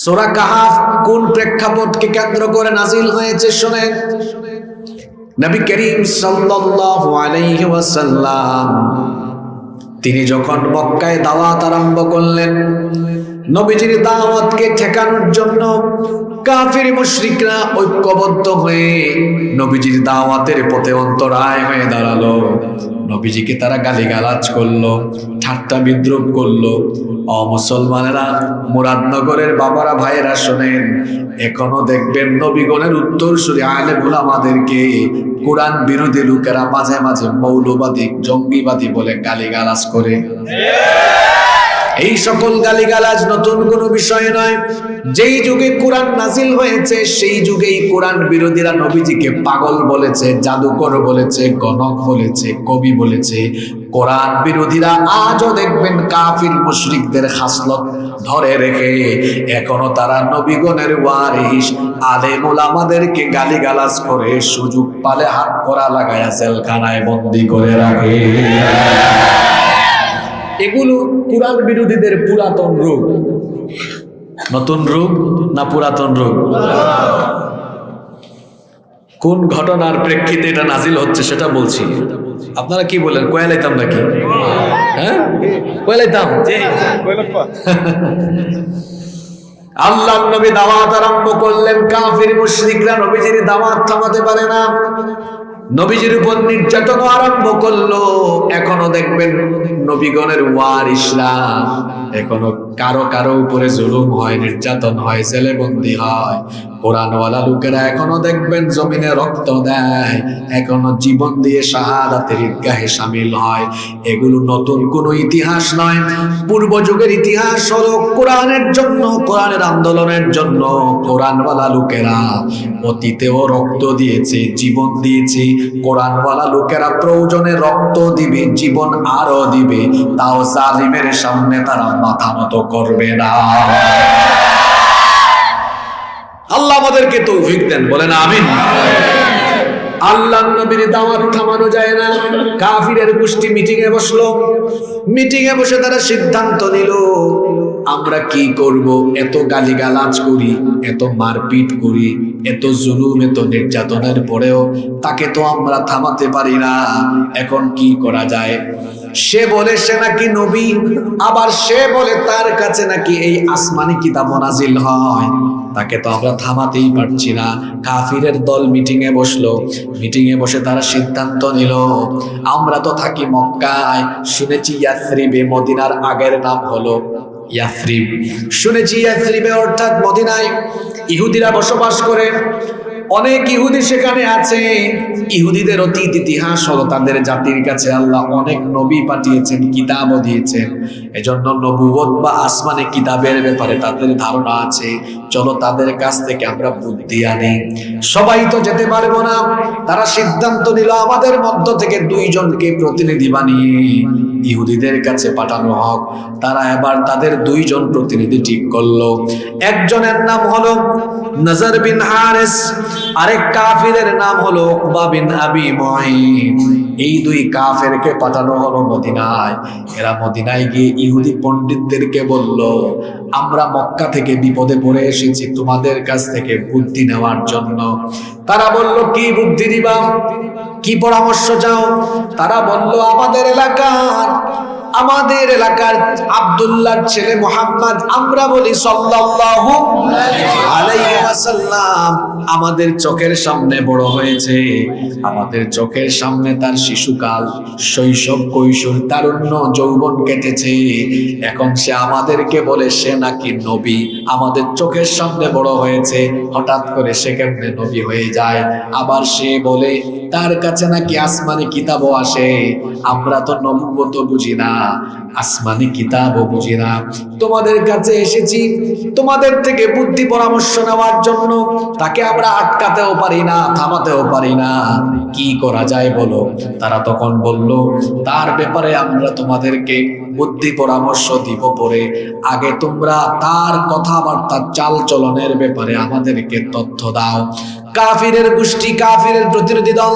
সূরা কাহাফ কোন প্রেক্ষাপটকে কেন্দ্র করে নাজিল হয়েছে শোনেন। নবী করিম সাল্লাল্লাহু আলাইহি ওয়াসাল্লাম তিনি যখন মক্কায় দাওয়াত আরম্ভ করলেন, নবীজির দাওয়াতকে ঠেকানোর জন্য কাফির মুশরিকরা ঐক্যবদ্ধ হয়ে নবীজির দাওয়াতের পথে অন্তরায় হয়ে দাঁড়ালো। নবীজিকে তারা গালিগালাজ করলো, ঠাট্টা বিদ্রুপ করলো। মুসলমানেরা, মুরাদনগরের বাবারা, ভাইয়েরা শোনেন, এখনো দেখবেন নবীগণের উত্তরসূরি আলেম উলামাদেরকে কোরআন বিরোধী লোকেরা মাঝে মাঝে মৌলবাদী, জঙ্গিবাদী বলে গালিগালাজ করে। এই সকল গালিগালাজ নতুন কোনো বিষয় নয়। যেই যুগে কোরআন নাজিল হয়েছে সেই যুগেই কোরআন বিরোধীরা নবীজিকে পাগল বলেছে, জাদুকর বলেছে, গণক বলেছে, কবি বলেছে। কোরআন বিরোধীরা আজও দেখবেন কাফির মুশরিকদের খাসলত ধরে রেখে এখনো তারা নবীগণের ওয়ারিস আলেম উলামাদেরকে গালিগালাজ করে সুযোগ পালে হাত করা লাগায়া জেলখানায় বন্দী করে রাখে। এগুলো কোরআন বিরোধীদের পুরাতন রূপ। নতুন রূপ না পুরাতন রূপ? কোন ঘটনার প্রেক্ষিতে এটা নাজিল হচ্ছে সেটা বলছি। আপনারা কি বলেন, কয়ালাইতাম নাকি? হ্যাঁ, কয়ালাইতাম। আল্লাহর নবী দাওয়াত আরম্ভ করলেন, কাফির মুশরিকরা নবীজির দাওয়াত থামাতে পারে না, নবীজির উপর নির্যাতন আরম্ভ করলো। এখনো দেখবেন নবীগণের ওয়ারিসরা এখনো কারো কারো উপরে জুলুম হয়, নির্যাতন হয়, জেলেবন্দি হয়। কোরআনওয়ালা লোকেরা এখনো দেখবেন জমিনে রক্ত দেয়, এখনো জীবন দিয়ে শাহাদাতের ঈদগাহে শামিল হয়। এগুলো নতুন কোনো ইতিহাস নয়, পূর্ব যুগের ইতিহাস হলো কোরআনের জন্য, কোরআনের আন্দোলনের জন্য কোরআনওয়ালা লোকেরা অতীতেও রক্ত দিয়েছে, জীবন দিয়েছে। কোরআনওয়ালা লোকেরা প্রয়োজনে রক্ত দিবে, জীবন আরো দিবে, তাও জালিমের সামনে তারা মাথা নত করবে না। আল্লাহ আমাদেরকে তৌফিক দেন, বলেন আমিন। আল্লাহর নবীর দাওয়াত থামানো যায় না। কাফিরের গোষ্ঠী মিটিং এ বসলো। মিটিং এ বসে তারা সিদ্ধান্ত নিল, আমরা কি করব? এত গালিগালাজ করি, এত মারপিট করি, এত জুলুম, এত নির্যাতনের পরেও তাকে তো আমরা থামাতে পারি না। এখন কি করা যায়? সে বলে সে নাকি নবী, আবার সে বলে তার কাছে নাকি এই আসমানি কিতাব নাজিল হয়। তাকে তো আমরা থামাতেই পারছি না। কাফিরের দল মিটিং এ বসলো। মিটিং এ বসে তারা সিদ্ধান্ত নিল, আমরা তো থাকি মক্কায়, শুনেছি ইয়াসরিবে, মদিনার আগের নাম হলো ইয়াসরিব। শুনেছি ইয়াসরিবে অর্থাৎ মদিনায় ইহুদিরা বসবাস করে, অনেক ইহুদি সেখানে আছে। ইহুদিদের অতীত ইতিহাস হলো তাদের জাতির কাছে আল্লাহ অনেক নবী পাঠিয়েছেন, কিতাবও দিয়েছেন। এজন্য নবুয়ত বা আসমানি কিতাবের ব্যাপারে তাদের ধারণা আছে। চলো তাদের কাছ থেকে আমরা বুদ্ধি আনি। সবাই তো যেতে পারবো না। তারা সিদ্ধান্ত নিল আমাদের মধ্য থেকে 2 জনকে প্রতিনিধি বানিয়ে ইহুদিদের কাছে পাঠানো হোক। তারা এবার তাদের 2 জন প্রতিনিধি ঠিক করলো। একজনের নাম হলো নজর বিন হারিস, আরেক কাফিরের নাম হলো উকবা বিন আবি মুআইত। এই 2 কাফেরকে পাঠানো হলো মদিনায়। এরা মদিনায় গিয়ে ইহুদি পণ্ডিতদেরকে বলল, আমরা মক্কা থেকে বিপদে পড়ে এসেছি তোমাদের কাছ থেকে বুদ্ধি নেওয়ার জন্য। তারা বলল, কি বুদ্ধি দিবা, কি পরামর্শ চাও? তারা বলল, আমাদের এলাকার আব্দুল্লাহর ছেলে মুহাম্মদ, আমরা বলি সাল্লাল্লাহু আলাইহি ওয়াসাল্লাম, আমাদের চোখের সামনে বড় হয়েছে, আমাদের চোখের সামনে তার শিশুকাল, শৈশব, কৈশোর, তারুণ্য, যৌবন কেটেছে। এখন সে আমাদেরকে বলে সে নাকি নবী। আমাদের চোখের সামনে বড় হয়েছে, হঠাৎ করে সে কেমনে নবী হয়ে যায়? আবার সে বলে তার কাছে নাকি আসমানি কিতাবও আসে। আমরা তো নবুয়ত বুঝি না, আসমানি কিতাবও বুঝি না। তোমাদের কাছে এসেছি তোমাদের থেকে বুদ্ধি পরামর্শ নেওয়ার জন্য। তাকে আমরা আটকাতেও পারি না, থামাতেও পারি না। কি করা যায় বলো? তারা তখন বলল, তার ব্যাপারে আমরা তোমাদেরকে বুদ্ধি পরামর্শ দিব পরে, আগে তোমরা তার কথাবার্তার চাল চলনের ব্যাপারে আমাদেরকে তথ্য দাও। কাফিরের গোষ্ঠী, কাফিরের প্রতিনিধি দল,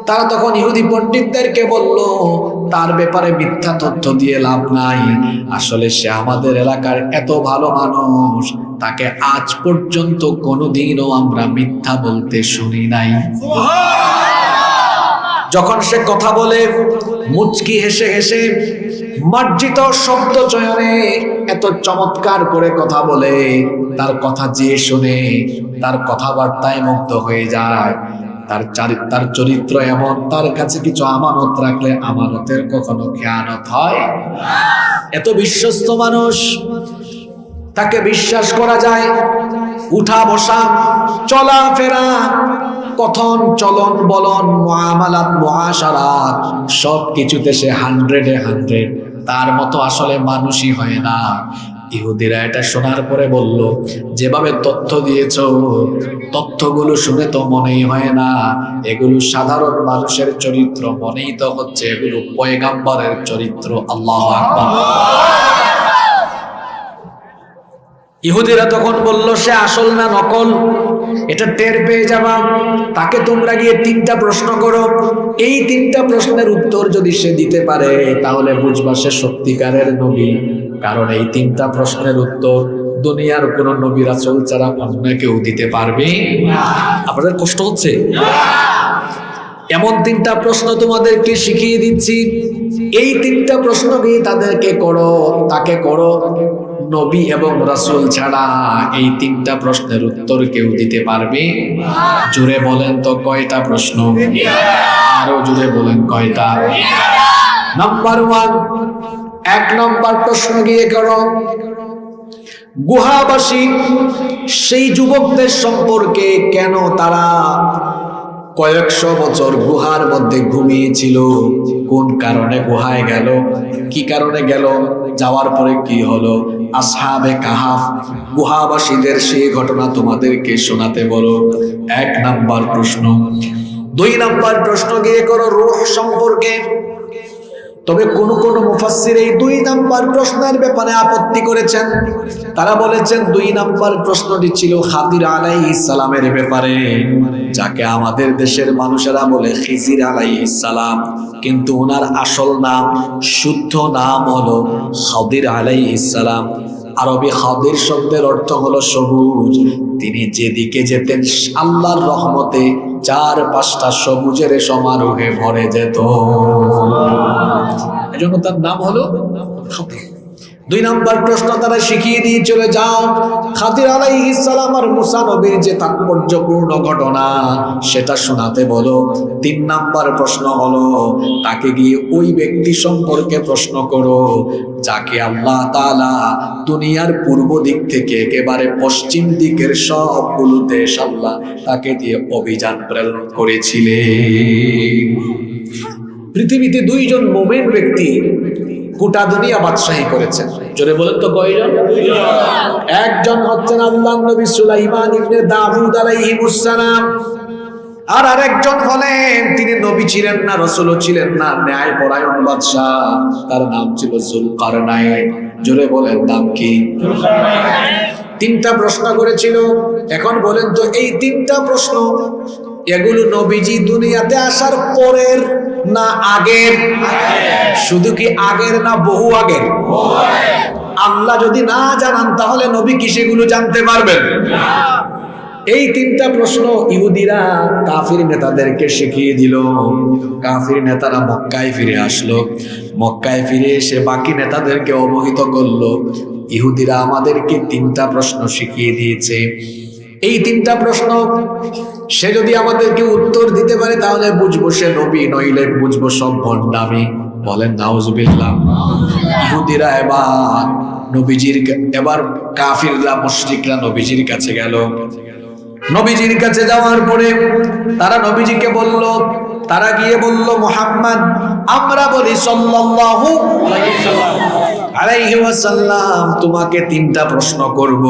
তারা তখন ইহুদি পণ্ডিতদেরকে বলল, তার ব্যাপারে মিথ্যা তথ্য দিয়ে লাভ নাই। আসলে সে আমাদের এলাকার এত ভালো মানুষ, তাকে আজ পর্যন্ত কোনোদিনও আমরা মিথ্যা বলতে শুনি নাই। যখন সে কথা বলে মুচকি হেসে হেসে মার্জিত শব্দ চয়নে এত চমৎকার করে কথা বলে, তার কথা যে শুনে তার কথাবার্তায় মুগ্ধ হয়ে যায়। তার চরিত্র এমন, তার কাছে কিছু আমানত রাখলে আমানতের কখনো খেয়ানত হয়। এত বিশ্বস্ত মানুষ, তাকে বিশ্বাস করা যায়। উঠা বসা, চলাফেরা, কথন চলন বলন, মুআমালাত মুআশারাত সব কিছুতে সে 100-এ 100। তার মতো আসলে মানুষই হয় না। ইহুদিরা এটা শোনার পরে বলল, যেভাবে তথ্য দিয়েছো, তথ্যগুলো শুনে তো মনেই হয় না এগুলো সাধারণ মানুষের চরিত্র, মনেই তো হচ্ছে এগুলো পয়গাম্বরের চরিত্র। আল্লাহু আকবার। ইহুদিরা তখন বলল, সে আসল না নকল এটা টের পেয়ে যাবা। তাকে তোমরা গিয়ে 3টা প্রশ্ন করো। এই 3টা প্রশ্নের উত্তর যদি সে দিতে পারে তাহলে বুঝবা সে সত্যিকারের নবী। কারণ এই 3টা প্রশ্নের উত্তর দুনিয়ার কোন নবী রাসূল ছাড়া অন্য কেউ দিতে পারবে না। আপনাদের কষ্ট হচ্ছে? এমন 3টা প্রশ্ন তোমাদেরকে শিখিয়ে দিচ্ছি। এই 3টা প্রশ্ন দিয়ে তাকে করো। নবী এবং রাসূল ছাড়া এই 3টা প্রশ্নের উত্তর কেউ দিতে পারবে? জোরে বলেন তো কয়টা প্রশ্ন? আরো জোরে বলেন কয়টা? নাম্বার 1, 1 নম্বর প্রশ্ন গিয়ে করো, গুহাবাসী সেই যুবকদের সম্পর্কে, কেন তারা কয়েকশো বছর গুহার মধ্যে ঘুমিয়েছিল, কোন কারণে গুহায় গেল, কি কারণে গেল, যাওয়ার পরে কি হলো। আসহাবে কাহাফ গুহাবাসীদের সেই ঘটনা তোমাদেরকে শোনাতে বলো। 1 নাম্বার প্রশ্ন। 2 নাম্বার প্রশ্ন গিয়ে করো রূহ সম্পর্কে। তবে কোন মুফাসসির এই 2 নাম্বার প্রশ্নের ব্যাপারে আপত্তি করেছেন। তারা বলেছেন 2 নাম্বার প্রশ্নটি ছিল খাদির আলাইহিস সালামের ব্যাপারে, যাকে আমাদের দেশের মানুষেরা বলে খিজির আলাইহিস সালাম, কিন্তু ওনার আসল নাম, শুদ্ধ নাম হলো খাদির আলাইহিস সালাম। আরবি খাদির শব্দের অর্থ হলো সবুজ। তিনি যেদিকে যেতেন আল্লাহর রহমতে 4-5টা সবুজের সমারোহে ভরে যেত, এজন্য তার নাম হলো খাদির। 2 নাম্বার প্রশ্ন তারা শিখিয়ে দিয়ে চলে যাও, খাদির আলাইহিস সালাম আর মুসা নবীর যে তাৎপর্যপূর্ণ ঘটনা সেটা শোনাতে বলো। 3 নাম্বার প্রশ্ন হলো, তাকে গিয়ে ওই ব্যক্তি সম্পর্কে প্রশ্ন করো যাকে আল্লাহ তাআলা দুনিয়ার পূর্ব দিক থেকে একেবারে পশ্চিম দিকের সবগুলো দেশ আল্লাহ তাকে দিয়ে অভিযান প্রেরণ করেছিলেন। পৃথিবীতে 2 জন মুমিন ব্যক্তি গোটা দুনিয়া বাদশাহী করেছেন। জোরে বলেন তো কয়জন? 2জন। একজন হচ্ছেন আল্লাহর নবী সুলাইমান ইবনে দাউদ আলাইহিস সালাম, আর আরেকজন হলেন, তিনি নবী ছিলেন না, রাসূলও ছিলেন না, ন্যায়পরায়ণ বাদশা, তার নাম ছিল যুলকারনাইন। জোরে বলেন নাম কি? 3টা প্রশ্ন করেছিল। এখন বলেন তো এই 3টা প্রশ্ন এগুলো নবীজি দুনিয়াতে আসার পরের না আগের? শুধু কি আগের না বহু আগের? আল্লাহ যদি না জানান তাহলে নবী কি সেগুলো জানতে পারবেন? এই 3টা প্রশ্ন ইহুদিরা কাফির নেতাদেরকে শিখিয়ে দিল। কাফির নেতারা মক্কায় ফিরে আসলো। মক্কায় ফিরে এসে বাকি নেতাদেরকে অবহিত করলো, ইহুদিরা আমাদেরকে 3টা প্রশ্ন শিখিয়ে দিয়েছে। এই 3টা প্রশ্ন সে যদি আমাদেরকে উত্তর দিতে পারে তাহলে বুঝবো সে নবী, নইলে বুঝবো সব ভণ্ডামি। বলেন নাউজুবিল্লাহ। ইহুদিরা এবার কাফিররা মুশরিকরা নবীজির কাছে গেল। নবীজির কাছে যাওয়ার পরে তারা নবীজিকে বলল, তারা গিয়ে বলল, মুহাম্মদ, আমরা বলি সাল্লাল্লাহু আলাইহি ওয়াসাল্লাম তোমাকে 3টা প্রশ্ন করব।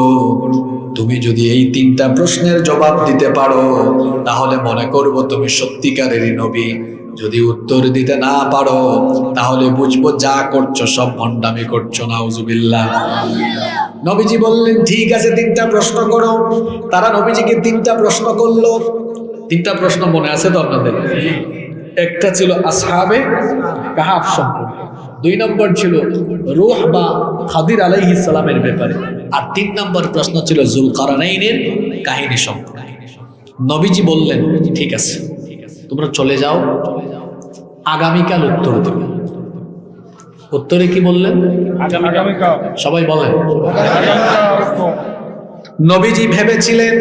তুমি যদি এই 3টা প্রশ্নের জবাব দিতে পারো তাহলে মনে করব তুমি সত্যিকারেরই নবী। যদি উত্তর দিতে না পারো তাহলে বুঝবো যা করছো সব ভণ্ডামি করছো। নাউজুবিল্লাহ। নবীজি বললেন, ঠিক আছে 3টা প্রশ্ন করো। তারা নবীজিকে 3টা প্রশ্ন করলো। 3টা প্রশ্ন মনে আছে তো আপনাদের? একটা ছিল আসহাবে কাহাফ সম্পর্কে, 2 নম্বর ছিল রূহ বা খাদির আলাইহিস সালামের ব্যাপারে, আর 3 নম্বর প্রশ্ন ছিল যুলকারনাইনের কাহিনী সম্পর্কে। নবীজি বললেন ঠিক আছে, তোমরা চলে যাও, আগামীকাল উত্তর দেব। উত্তরে কি বললেন? আগামীকাল। সবাই বলেন। নবীজি ভেবেছিলেন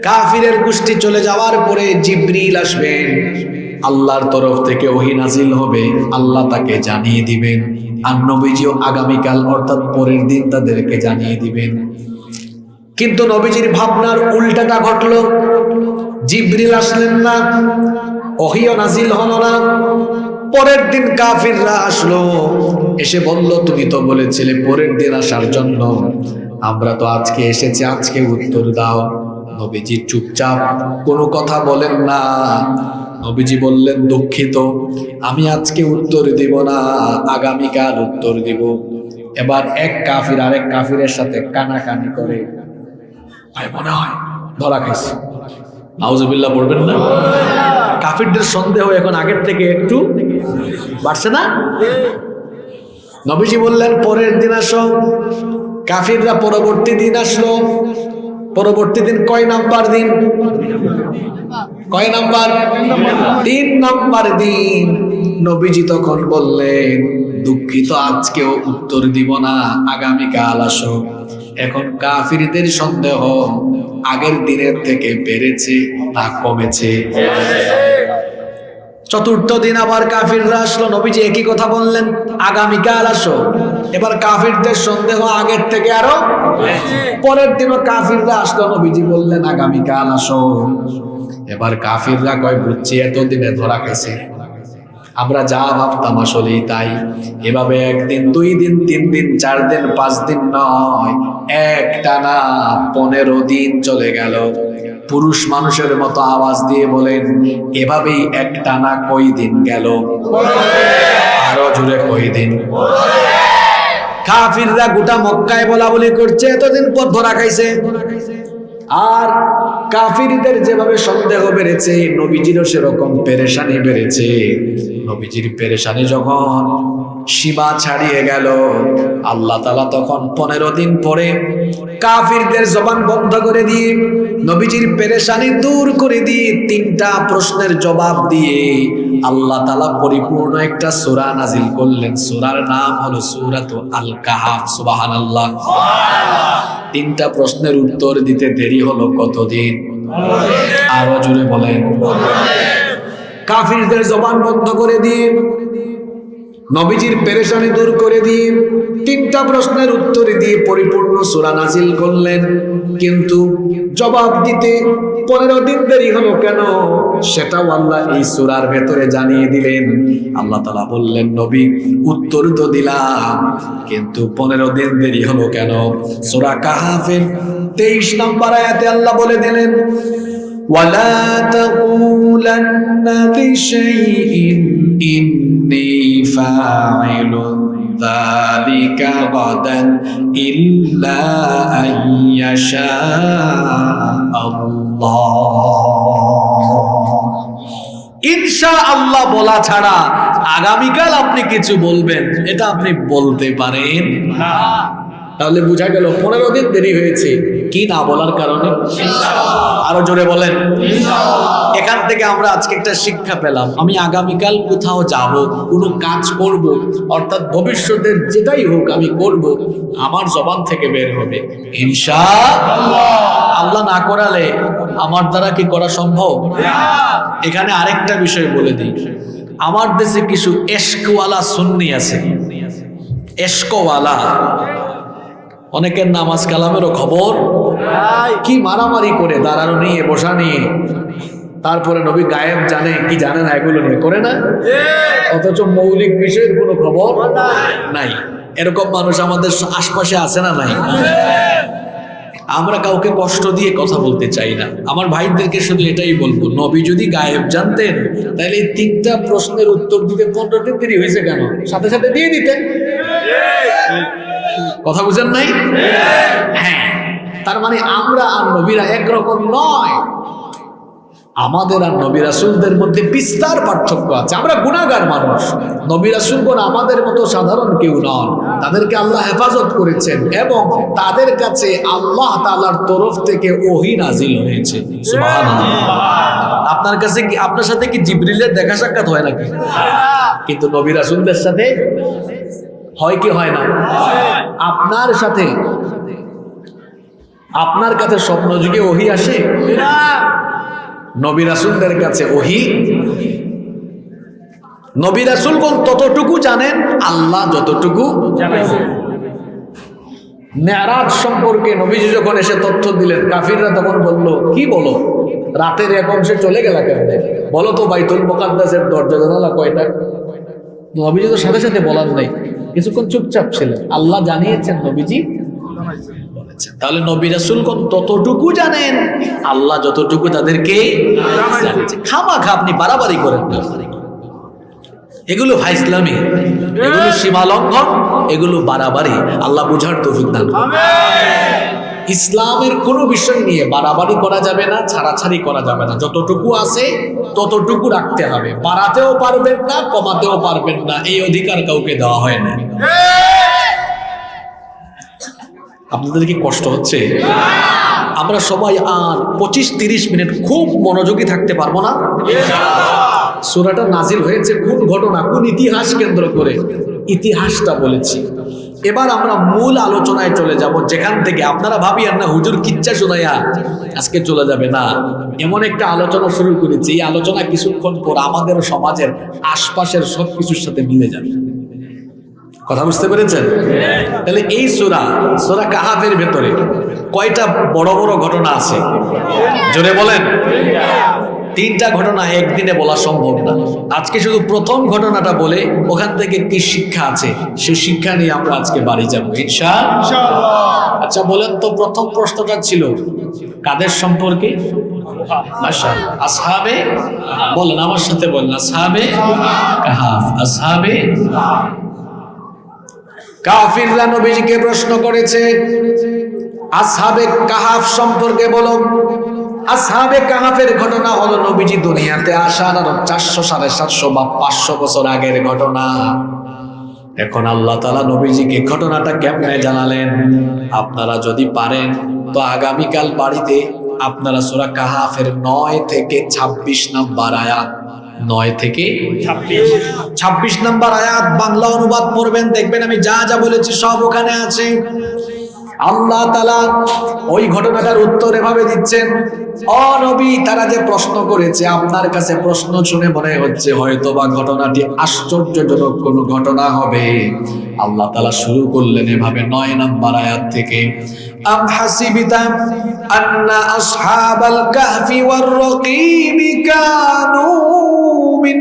কাফিরের গোষ্ঠী চলে যাওয়ার পরে জিবরিল আসবেন, আল্লাহর তরফ থেকে ওহী নাজিল হবে, আল্লাহ তাকে জানিয়ে দিবেন, আর নবীজিও আগামীকাল অর্থাৎ পরের দিন তাদেরকে জানিয়ে দিবেন। কিন্তু নবীজির ভাবনার উল্টাটা ঘটল। জিবরিল আসলেন না, ওহীও নাজিল হলো না। পরের দিন কাফিররা আসলো, এসে বলল তুমি তো বলেছিলে পরের দিন আসার জন্য, আমরা তো আজকে এসেছি, আজকে উত্তর দাও। নবীজি চুপচাপ, কোনো কথা বলেন না। নবীজি বললেন দুঃখিত, আমি আজকে উত্তর দিব না, আগামীকাল উত্তর দিব। এবার এক কাফির আরেক কাফিরের সাথে কানাকানি করে, ভাই মনে হয় ধরা খাইছে। নাউজুবিল্লাহ পড়বেন না? কাফিরদের সন্দেহ এখন আগের থেকে একটু বাড়ছে না? নবীজি বললেন পরের দিন আসো। কাফিররা পরবর্তী দিন আসলো। পরবর্তী দিন কয় নাম্বার দিন? কয় নাম্বার? 3 নাম্বার দিন। নবীজি তখন বললেন দুঃখিত, আজকেও উত্তর দিব না, আগামীকাল আসো। এখন কাফিরদের সন্দেহ আগের দিনের থেকে বেড়েছে না কমেছে? চতুর্থ দিন আবার কাফিররা আসলো, নবীজি একই কথা বললেন আগামীকাল আসো। এবার কাফিরদের সন্দেহ আগের থেকে আরো। পরের দিনও কাফিররা আসলো, নবীজি বললেন আগামীকাল আসো। এবার কাফিররা কয় বুঝছি এতদিনে ধরা গেছে, আমরা যা ভাবতাম আসলেই তাই। এভাবে 1 দিন 2 দিন 3 দিন 4 দিন 5 দিন নয়, একটানা 15 দিন চলে গেল। পুরুষ মানুষের মতো আওয়াজ দিয়ে বলেন এভাবেই একটানা কয় দিন গেল? আরো জোরে কয় দিন? কাফিররা গোটা মক্কায় বলা বলি করছে এতদিন পর ধরা খাইছে। আর কাফিরদের যেভাবে সন্দেহ বেড়েছে, নবীজিরও সেরকম পেরেশানি বেড়েছে। নবীজির পেরেশানি যখন সীমা ছাড়িয়ে গেল, আল্লাহ তাআলা তখন 15 দিন পরে কাফিরদের জবান বন্ধ করে দিয়ে, নবীজির পেরেশানি দূর করে দিয়ে, 3টা প্রশ্নের জবাব দিয়ে আল্লাহ তাআলা পরিপূর্ণ একটা সূরা নাজিল করলেন। সূরার নাম হলো সূরাতু আল কাহাফ। সুবহানাল্লাহ। 3টা প্রশ্নের উত্তর দিতে দেরি হলো কতদিন? আরো জোরে বলেন। কাফিরদের জবান বন্ধ করে দিয়ে, নবীজির পেরেশানি দূর করে দিয়ে, 3টা প্রশ্নের উত্তর দিয়ে পরিপূর্ণ সূরা নাজিল করলেন। কিন্তু জবাব দিতে 15 দিন দেরি হলো কেন? সেটাও আল্লাহ এই সূরার ভেতরে জানিয়ে দিলেন। আল্লাহ তাআলা বললেন নবী উত্তর তো দিলাম, কিন্তু 15 দিন দেরি হলো কেন? সূরা কাহাফের 23 নম্বর আয়াতে আল্লাহ বলে দিলেন ওয়ালা তাকুলান্না লিশাইইন ইন্নী ফাইলুন যালিকা গাদান ইল্লা আইয়াশা আল্লাহ। ইনশাআল্লাহ বলা ছাড়া আগামীকাল আপনি কিছু বলবেন এটা আপনি বলতে পারেন না। তাহলে বোঝা গেল 15 দিন দেরি হয়েছে কি না বলার কারণে? আরো জোরে বলেন। এখান থেকে আমরা আজকে একটা শিক্ষা পেলাম, আমি আগামীকাল কোথাও যাব, কোনো কাজ করব, অর্থাৎ ভবিষ্যতের যেটাই হোক আমি করব, আমার জবান থেকে বের হবে ইনশাআল্লাহ। আল্লাহ না করালে আমার দ্বারা কি করা সম্ভব? এখানে আরেকটা বিষয় বলে দিই, আমার দেশে কিছু এশকওয়ালা সুন্নি আছে। এশকওয়ালা, অনেকের নামাজ কালামেরও খবর, কি মারামারি করে দাঁড়ানো নিয়ে বসা নিয়ে, তারপরে নবী গায়েব জানে কি জানে না এগুলো নিয়ে করে না, অথচ মৌলিক বিষয়ের কোনো খবর নাই। এরকম মানুষ আমাদের আশপাশে আছে না নাই? আমরা কাউকে কষ্ট দিয়ে কথা বলতে চাই না। আমার ভাইদেরকে শুধু এটাই বলবো, নবী যদি গায়েব জানতেন তাহলে এই 3টা প্রশ্নের উত্তর দিতে 15 দিন দেরি হয়েছে কেন? সাথে সাথে দিয়ে দিতেন। কথা বুঝেন নাই? হ্যাঁ, তার মানে আমরা আর নবীরা একরকম নয়। আমাদের আর নবী রাসূলদের মধ্যে বিস্তার পার্থক্য আছে। আমরা গুনাহগার মানুষ, নবী রাসূলগণ আমাদের মতো সাধারণ কেউ নন। তাদেরকে আল্লাহ হেফাজত করেছেন এবং তাদের কাছে আল্লাহ তাআলার তরফ থেকে ওহী নাজিল হয়েছে। সুবহানাল্লাহ। আপনার কাছে কি, আপনার সাথে কি জিবরিলের দেখা সাক্ষাৎ হয় নাকি? কিন্তু নবী রাসূলদের সাথে হয় কি হয় না? আপনার সাথে, আপনার কাছে স্বপ্ন যুগে ওহী আসে? নবী রাসূলদের কাছে ওহী, নবী রাসূলগণ ততটুকু জানেন আল্লাহ যতটুকু জানাইছেন। মেরাজ সম্পর্কে নবীজি যখন এসে তথ্য দিলেন, কাফিররা তখন বলল, কি বলো, রাতের এক অংশে চলে গেলা কেমনে? বলো তো বাইতুল মুকাদ্দাসের দরজা জানালা কয়টা? নবীজি তো সাথে সাথে বলার নাই, কিছুক্ষণ চুপচাপ ছিলেন। আল্লাহ জানিয়েছেন, নবীজি বলেছেন। তাহলে নবী রাসূলগণ ততটুকু জানেন আল্লাহ যতটুকু তাদেরকে জানিয়েছেন। খামাখা আপনি বাড়াবাড়ি করেন না, এগুলো ভাই ইসলামী, এগুলো সীমা লঙ্ঘন, এগুলো বাড়াবাড়ি। আল্লাহ বুঝার তৌফিক দান করুন। ইসলামের কোনো বিষয় নিয়ে বাড়াবাড়ি করা যাবে না, ছাড়াছাড়ি করা যাবে না। যতটুকু আছে ততটুকু রাখতে হবে, বাড়াতেও পারবেন না, কমাতেও পারবেন না, এই অধিকার কাউকে দেওয়া হয় না। আপনাদের কি কষ্ট হচ্ছে? আমরা সবাই আর 25-30 মিনিট খুব মনোযোগী থাকতে পারবো না? সূরাটা নাজিল হয়েছে কোন ঘটনা, কোন ইতিহাস কেন্দ্র করে, ইতিহাসটা বলেছি। এবার আমরা মূল আলোচনায় চলে যাব, যেখান থেকে আপনারা ভাবিয়েন না হুজুর কিচ্ছা শোনাইয়া আজকে চলে যাবে, না, এমন একটা আলোচনা শুরু করেছি, এই আলোচনা কিছুক্ষণ পর আমাদের সমাজের আশপাশের সবকিছুর সাথে মিলে যাবে। কথা বুঝতে পেরেছেন? তাহলে এই সূরা কাহাফের ভেতরে কয়টা বড় বড় ঘটনা আছে? জোরে বলেন। 3টা ঘটনা একদিনে বলা সম্ভব না। আজকে শুধু প্রথম ঘটনাটা বলে ওখান থেকে কি শিক্ষা আছে সেই শিক্ষা নিয়ে আমরা আজকে বাড়ি যাব ইনশাআল্লাহ। আচ্ছা বলেন তো, প্রথম প্রশ্নটা ছিল কাদের সম্পর্কে? মাশাআল্লাহ, আসহাবে, বলেন আমার সাথে বলেন, আসহাবে কাহাফ। আসহাবে কাফিররা নবীজিকে প্রশ্ন করেছে, আসহাবে কাহাফ সম্পর্কে বলো। আসহাবে কাহাফের ঘটনা হলো নবীজি দুনিয়াতে আসার আরো 400, 750 বা 500 বছর আগের ঘটনা। এখন আল্লাহ তাআলা নবীজিকে ঘটনাটা কেমনে জানালেন? আপনারা যদি পারেন তো আগামীকাল বাড়িতে আপনারা সূরা কাহাফের 9 থেকে 26 নম্বর আয়াত, 9 থেকে 26 নম্বর আয়াত বাংলা অনুবাদ পড়বেন, দেখবেন আমি যা যা বলেছি সব ওখানে আছে। আল্লাহ তাআলা ওই ঘটনাটার উত্তর এভাবে দিচ্ছেন, ও নবী, তারা যে প্রশ্ন করেছে, আপনার কাছে প্রশ্ন শুনে মনে হচ্ছে হয়তোবা ঘটনাটি আশ্চর্যজনক কোনো ঘটনা হবে। আল্লাহ তাআলা শুরু করলেন এভাবে 9 নম্বর আয়াত থেকে, আম হাসিবিতা আন্না আসহাবাল কাহফি ওয়ার রাকিম কানু মিন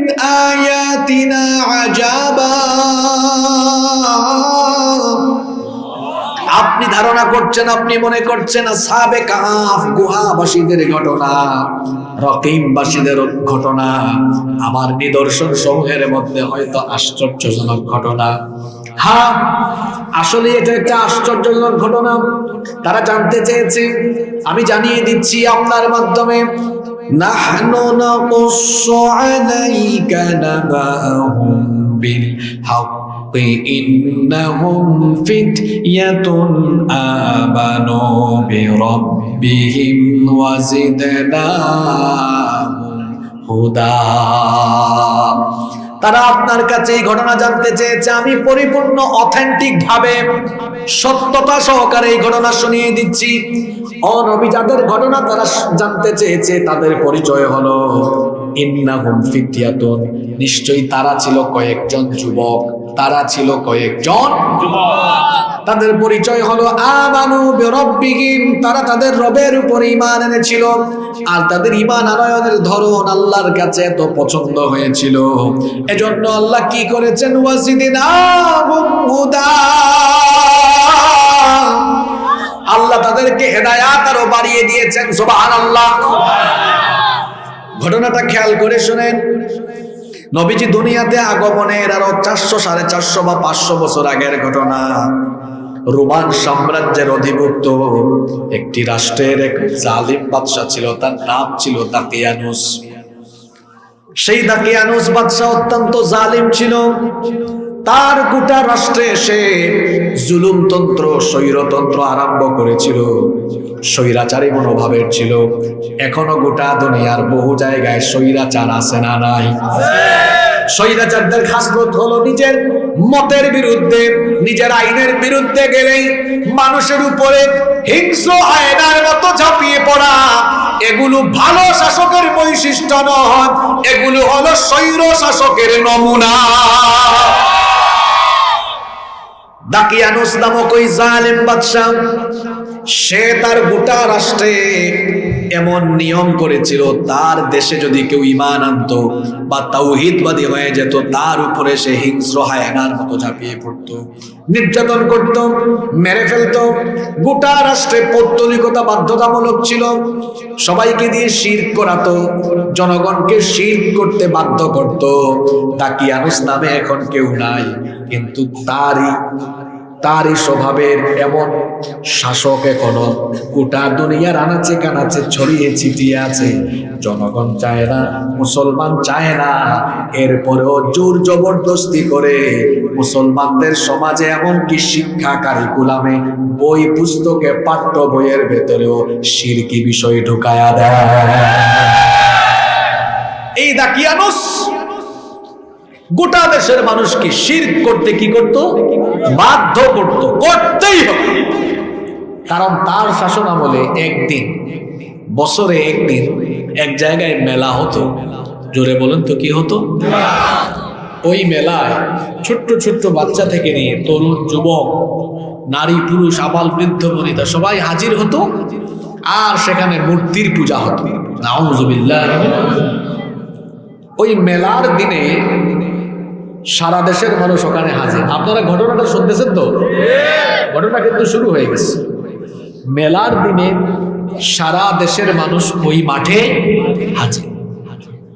আয়াতিনা আজাবা। আপনি ধারণা করছেন, আপনি মনে করছেন আসহাবে কাহফ গুহাবাসীদের ঘটনা, রকিমবাসীদের ঘটনা আমার নিদর্শন সমূহের মধ্যে হয়তো আশ্চর্যজনক ঘটনা। হ্যাঁ, আসলে এটা একটা আশ্চর্যজনক ঘটনা। তারা জানতে চেয়েছে, আমি জানিয়ে দিচ্ছি আপনার মাধ্যমে, নাহনু নাকুসসু আলাইকা নাবাহুম বিল হক إنهم فتية آمنوا بربهم وزدناهم هدى। তারা আপনার কাছে এই ঘটনা জানতে চেয়েছে, আমি পরিপূর্ণ অথেন্টিক ভাবে সত্যতা সহকারে এই ঘটনা শুনিয়ে দিচ্ছি। ও নবী, যাদের ঘটনা তারা জানতে চেয়েছে তাদের পরিচয় হলো ইন্নাহুম ফিতয়াতুন, নিশ্চয়ই তারা ছিল কয়েকজন যুবক, তারা ছিল কয়েকজন যুবক। তাদের পরিচয় হলো আমানু বিরাব্বিহিম, তারা তাদের রবের উপর ঈমান এনেছিল। আর তাদের ঈমান আনয়নের ধরন আল্লাহর কাছে এত পছন্দ হয়েছিল, এজন্য আল্লাহ কি করেছেন, ওয়াজিদনাহুম হুদা, আল্লাহ তাদেরকে হেদায়াত আরো বাড়িয়ে দিয়েছেন। সুবহানাল্লাহ। ঘটনাটা খেয়াল করে শুনেন, নবীজি দুনিয়াতে আগমনের আরো 400, 450 বা 500 বছর আগের ঘটনা। রোমান সাম্রাজ্যের অধিভুক্ত একটি রাষ্ট্রের এক জালিম বাদশা ছিল, তার নাম ছিল দাকিয়ানুস। সেই দাকিয়ানুস বাদশা অত্যন্ত জালিম ছিল। তার গোটা রাষ্ট্রে এসে জুলুমতন্ত্র, স্বৈরতন্ত্র আরম্ভ করেছিল। স্বৈরাচারী মনোভাবের ছিল। এখনো গোটা দুনিয়ার বহু জায়গায় স্বৈরাচার আছে না নাই? স্বৈরাচারদের খাসলত হলো নিজের মতের বিরুদ্ধে, নিজের আইনের বিরুদ্ধে গেলেই মানুষের উপরে হিংস্র আয়নার মতো ঝাঁপিয়ে পড়া। এগুলো ভালো শাসকের বৈশিষ্ট্য নয়, এগুলো হলো স্বৈর শাসকের নমুনা। দাকিয়ানুস নামক ওই জালেম বাদশা, সে তার গোটা রাষ্ট্রে এমন নিয়ম করেছিল, তার দেশে যদি কেউ ঈমান আনতো বা তাওহীদবাদী হয়ে যেত, তার উপরে সে হিংস্র হায়নার মতো ঝাঁপিয়ে পড়তো, নির্যাতন করত, মেরে ফেলতো। গোটা রাষ্ট্রে পৌত্তলিকতা বাধ্যতামূলক ছিল। সবাইকে দিয়ে শিরক করাতো, জনগণকে শিরক করতে বাধ্য করত। দাকিয়ানুস নামে এখন কেউ নাই, কিন্তু তারই স্বভাবের এমন শাসক এখনো গোটা দুনিয়ার আনাচে কানাচে ছড়িয়ে ছিটিয়ে আছে। জনগণ চায় না, মুসলমান চায় না, এরপরেও জোর জবরদস্তি করে মুসলমানদের সমাজে এমনকি শিক্ষা কারিকুলামে, বই পুস্তকে, পাঠ্য বইয়ের ভেতরেও শিরকি বিষয় ঢুকায়া দেয়। এই দাকিয়ানুস গোটা দেশের মানুষকে শিরক করতে কি করত? বাধ্য করত, করতেই হবে। কারণ তার শাসন আমলে একদিন, বছরে একদিন এক জায়গায় মেলা হতো। জোরে বলেন তো, কি হতো? ওই মেলায় ছোট্ট ছোট্ট বাচ্চা থেকে নিয়ে তরুণ, যুবক, নারী, পুরুষ, আবাল, বৃদ্ধ, বনিতা সবাই হাজির হতো। আর সেখানে মূর্তির পূজা হতো। নাউযুবিল্লাহ। ওই মেলার দিনে সারা দেশের মানুষ ওখানে হাজির। আপনারা ঘটনাটা শুনতেছেন তো? ঘটনা কিন্তু শুরু হয়ে গেছে। মেলার দিনে সারা দেশের মানুষ ওই মাঠে হাজির।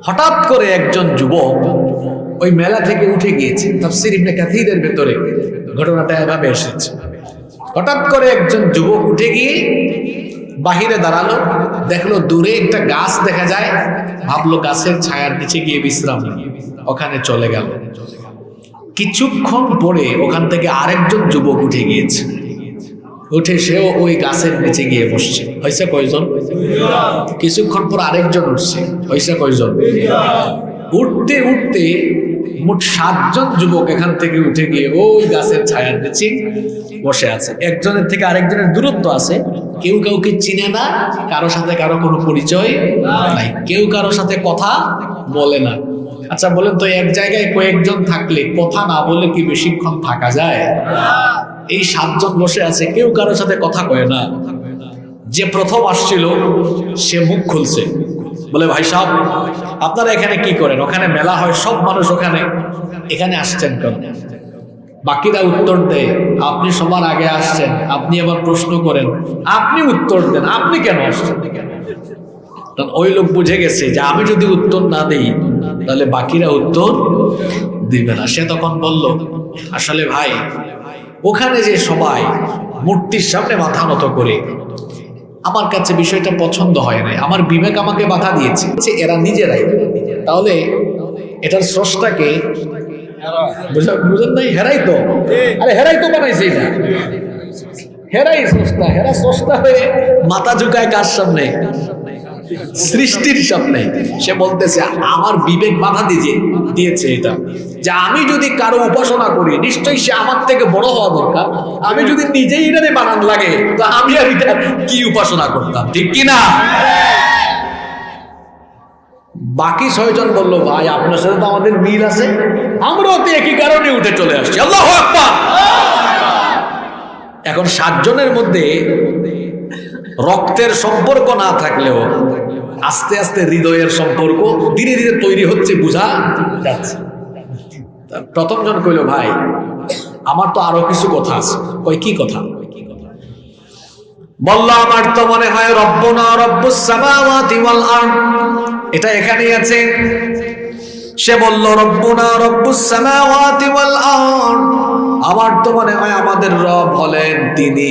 হঠাৎ করে একজন যুবক ওই মেলা থেকে উঠে গিয়েছে। তাফসীর ইবনে কাসীরের ভেতরে ঘটনাটা এভাবে এসেছে। হঠাৎ করে একজন যুবক উঠে গিয়ে বাহিরে দাঁড়ালো, দেখলো দূরে একটা গাছ দেখা যায়, ভাবলো গাছের ছায়ার নিচে গিয়ে বিশ্রাম নিয়ে ওখানে চলে গেল। কিছুক্ষণ পরে ওখান থেকে আরেকজন যুবক উঠে গিয়েছে, উঠে সেও ওই গাছের নিচে গিয়ে বসছে। হয়েছে কয়জন? কিছুক্ষণ পর আরেকজন উঠছে। হয়েছে কয়জন? উঠতে উঠতে মোট 7 জন যুবক এখান থেকে উঠে গিয়ে ওই গাছের ছায়ার নিচে বসে আছে। একজনের থেকে আরেকজনের দূরত্ব আছে, কেউ কাউকে চিনে না, কারো সাথে কারো কোনো পরিচয় নাই, কেউ কারো সাথে কথা বলে না। আচ্ছা বলেন তো, এক জায়গায় কয়েকজন থাকলে কথা না বলে কি বেশিক্ষণ থাকা যায়? এই 7 জন বসে আছে, কেউ কারোর সাথে কথা কয় না। যে প্রথম আসছিল সে মুখ খুলছে, বলে ভাই সাহেব আপনারা এখানে কি করেন? ওখানে মেলা হয়, সব মানুষ ওখানে, এখানে আসছেন কেন? বাকিরা উত্তর দেয়, আপনি সবার আগে আসছেন, আপনি আবার প্রশ্ন করেন, আপনি উত্তর দেন, আপনি কেন আসছেন? ওই লোক বুঝে গেছে যে আমি যদি উত্তর না দিই তাহলে বাকিরা উত্তর দিবে না। সে তখন বলল, আসলে ভাই ওখানে যে সবাই মূর্তির সামনে মাথা নত করে, আমার কাছে বিষয়টা পছন্দ হয় নাই, আমার বিবেক আমাকে বাধা দিয়েছে। এরা নিজেরাই, তাহলে এটার স্রষ্টাকে বুঝেন নাই? হেরাই তো, আরে হেরাই তো বানাইছে এটা, হেরাই স্রষ্টা। হেরা স্রষ্টা হয়ে মাথা ঝুঁকায় কার সামনে? সৃষ্টির সামনে। সে বলতেছে আমার বিবেক বাধা দিয়েছে এটা, যে আমি যদি কারো উপাসনা করি নিশ্চয়ই সে আমার থেকে বড় হওয়া দরকার। আমি যদি নিজেই এটারে বানান লাগে তো আমি আর এটা কি উপাসনা করতাম, ঠিক কিনা? বাকি 6 জন বললো, ভাই আপনার সাথে তো আমাদের মিল আছে, আমরাও তো একই কারণে উঠে চলে আসছি। আল্লাহু আকবার। এখন 7 জনের মধ্যে রক্তের সম্পর্ক না থাকলেও আস্তে আস্তে হৃদয়ের সম্পর্ক ধীরে ধীরে তৈরি হচ্ছে, বোঝা যাচ্ছে। প্রথম জন কইল, ভাই আমার তো আরো কিছু কথা আছে। কই কি কথা? বলল, আমার তো মনে হয় রব্বুনা রব্বুস সামাওয়াতি ওয়াল আরদ, এটা এখানেই আছে। সে বলল, রব্বুনা রব্বুস সামাওয়াতি ওয়াল আরদ, আমার তো মনে হয় আমাদের রব হলেন তিনি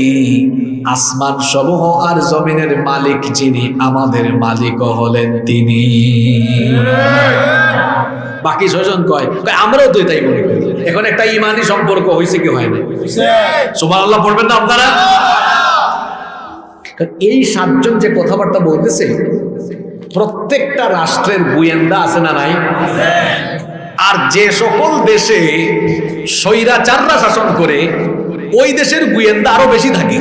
আসমান সমূহ আর জমিনের মালিক, যিনি আমাদের মালিকও হলেন তিনি। বাকি 6 জন কয় আমরাও তো তাই মনে করি। এখন একটা ইমানি সম্পর্ক হয়েছে কি হয় না? সুবহানাল্লাহ পড়বেন না আপনারা? এই 7 জন যে কথাবার্তা বলতেছে, প্রত্যেকটা রাষ্ট্রের গোয়েন্দা আছে না নাই? আর যে সকল দেশে স্বৈরাচাররা শাসন করে ওই দেশের গোয়েন্দা আরো বেশি থাকে,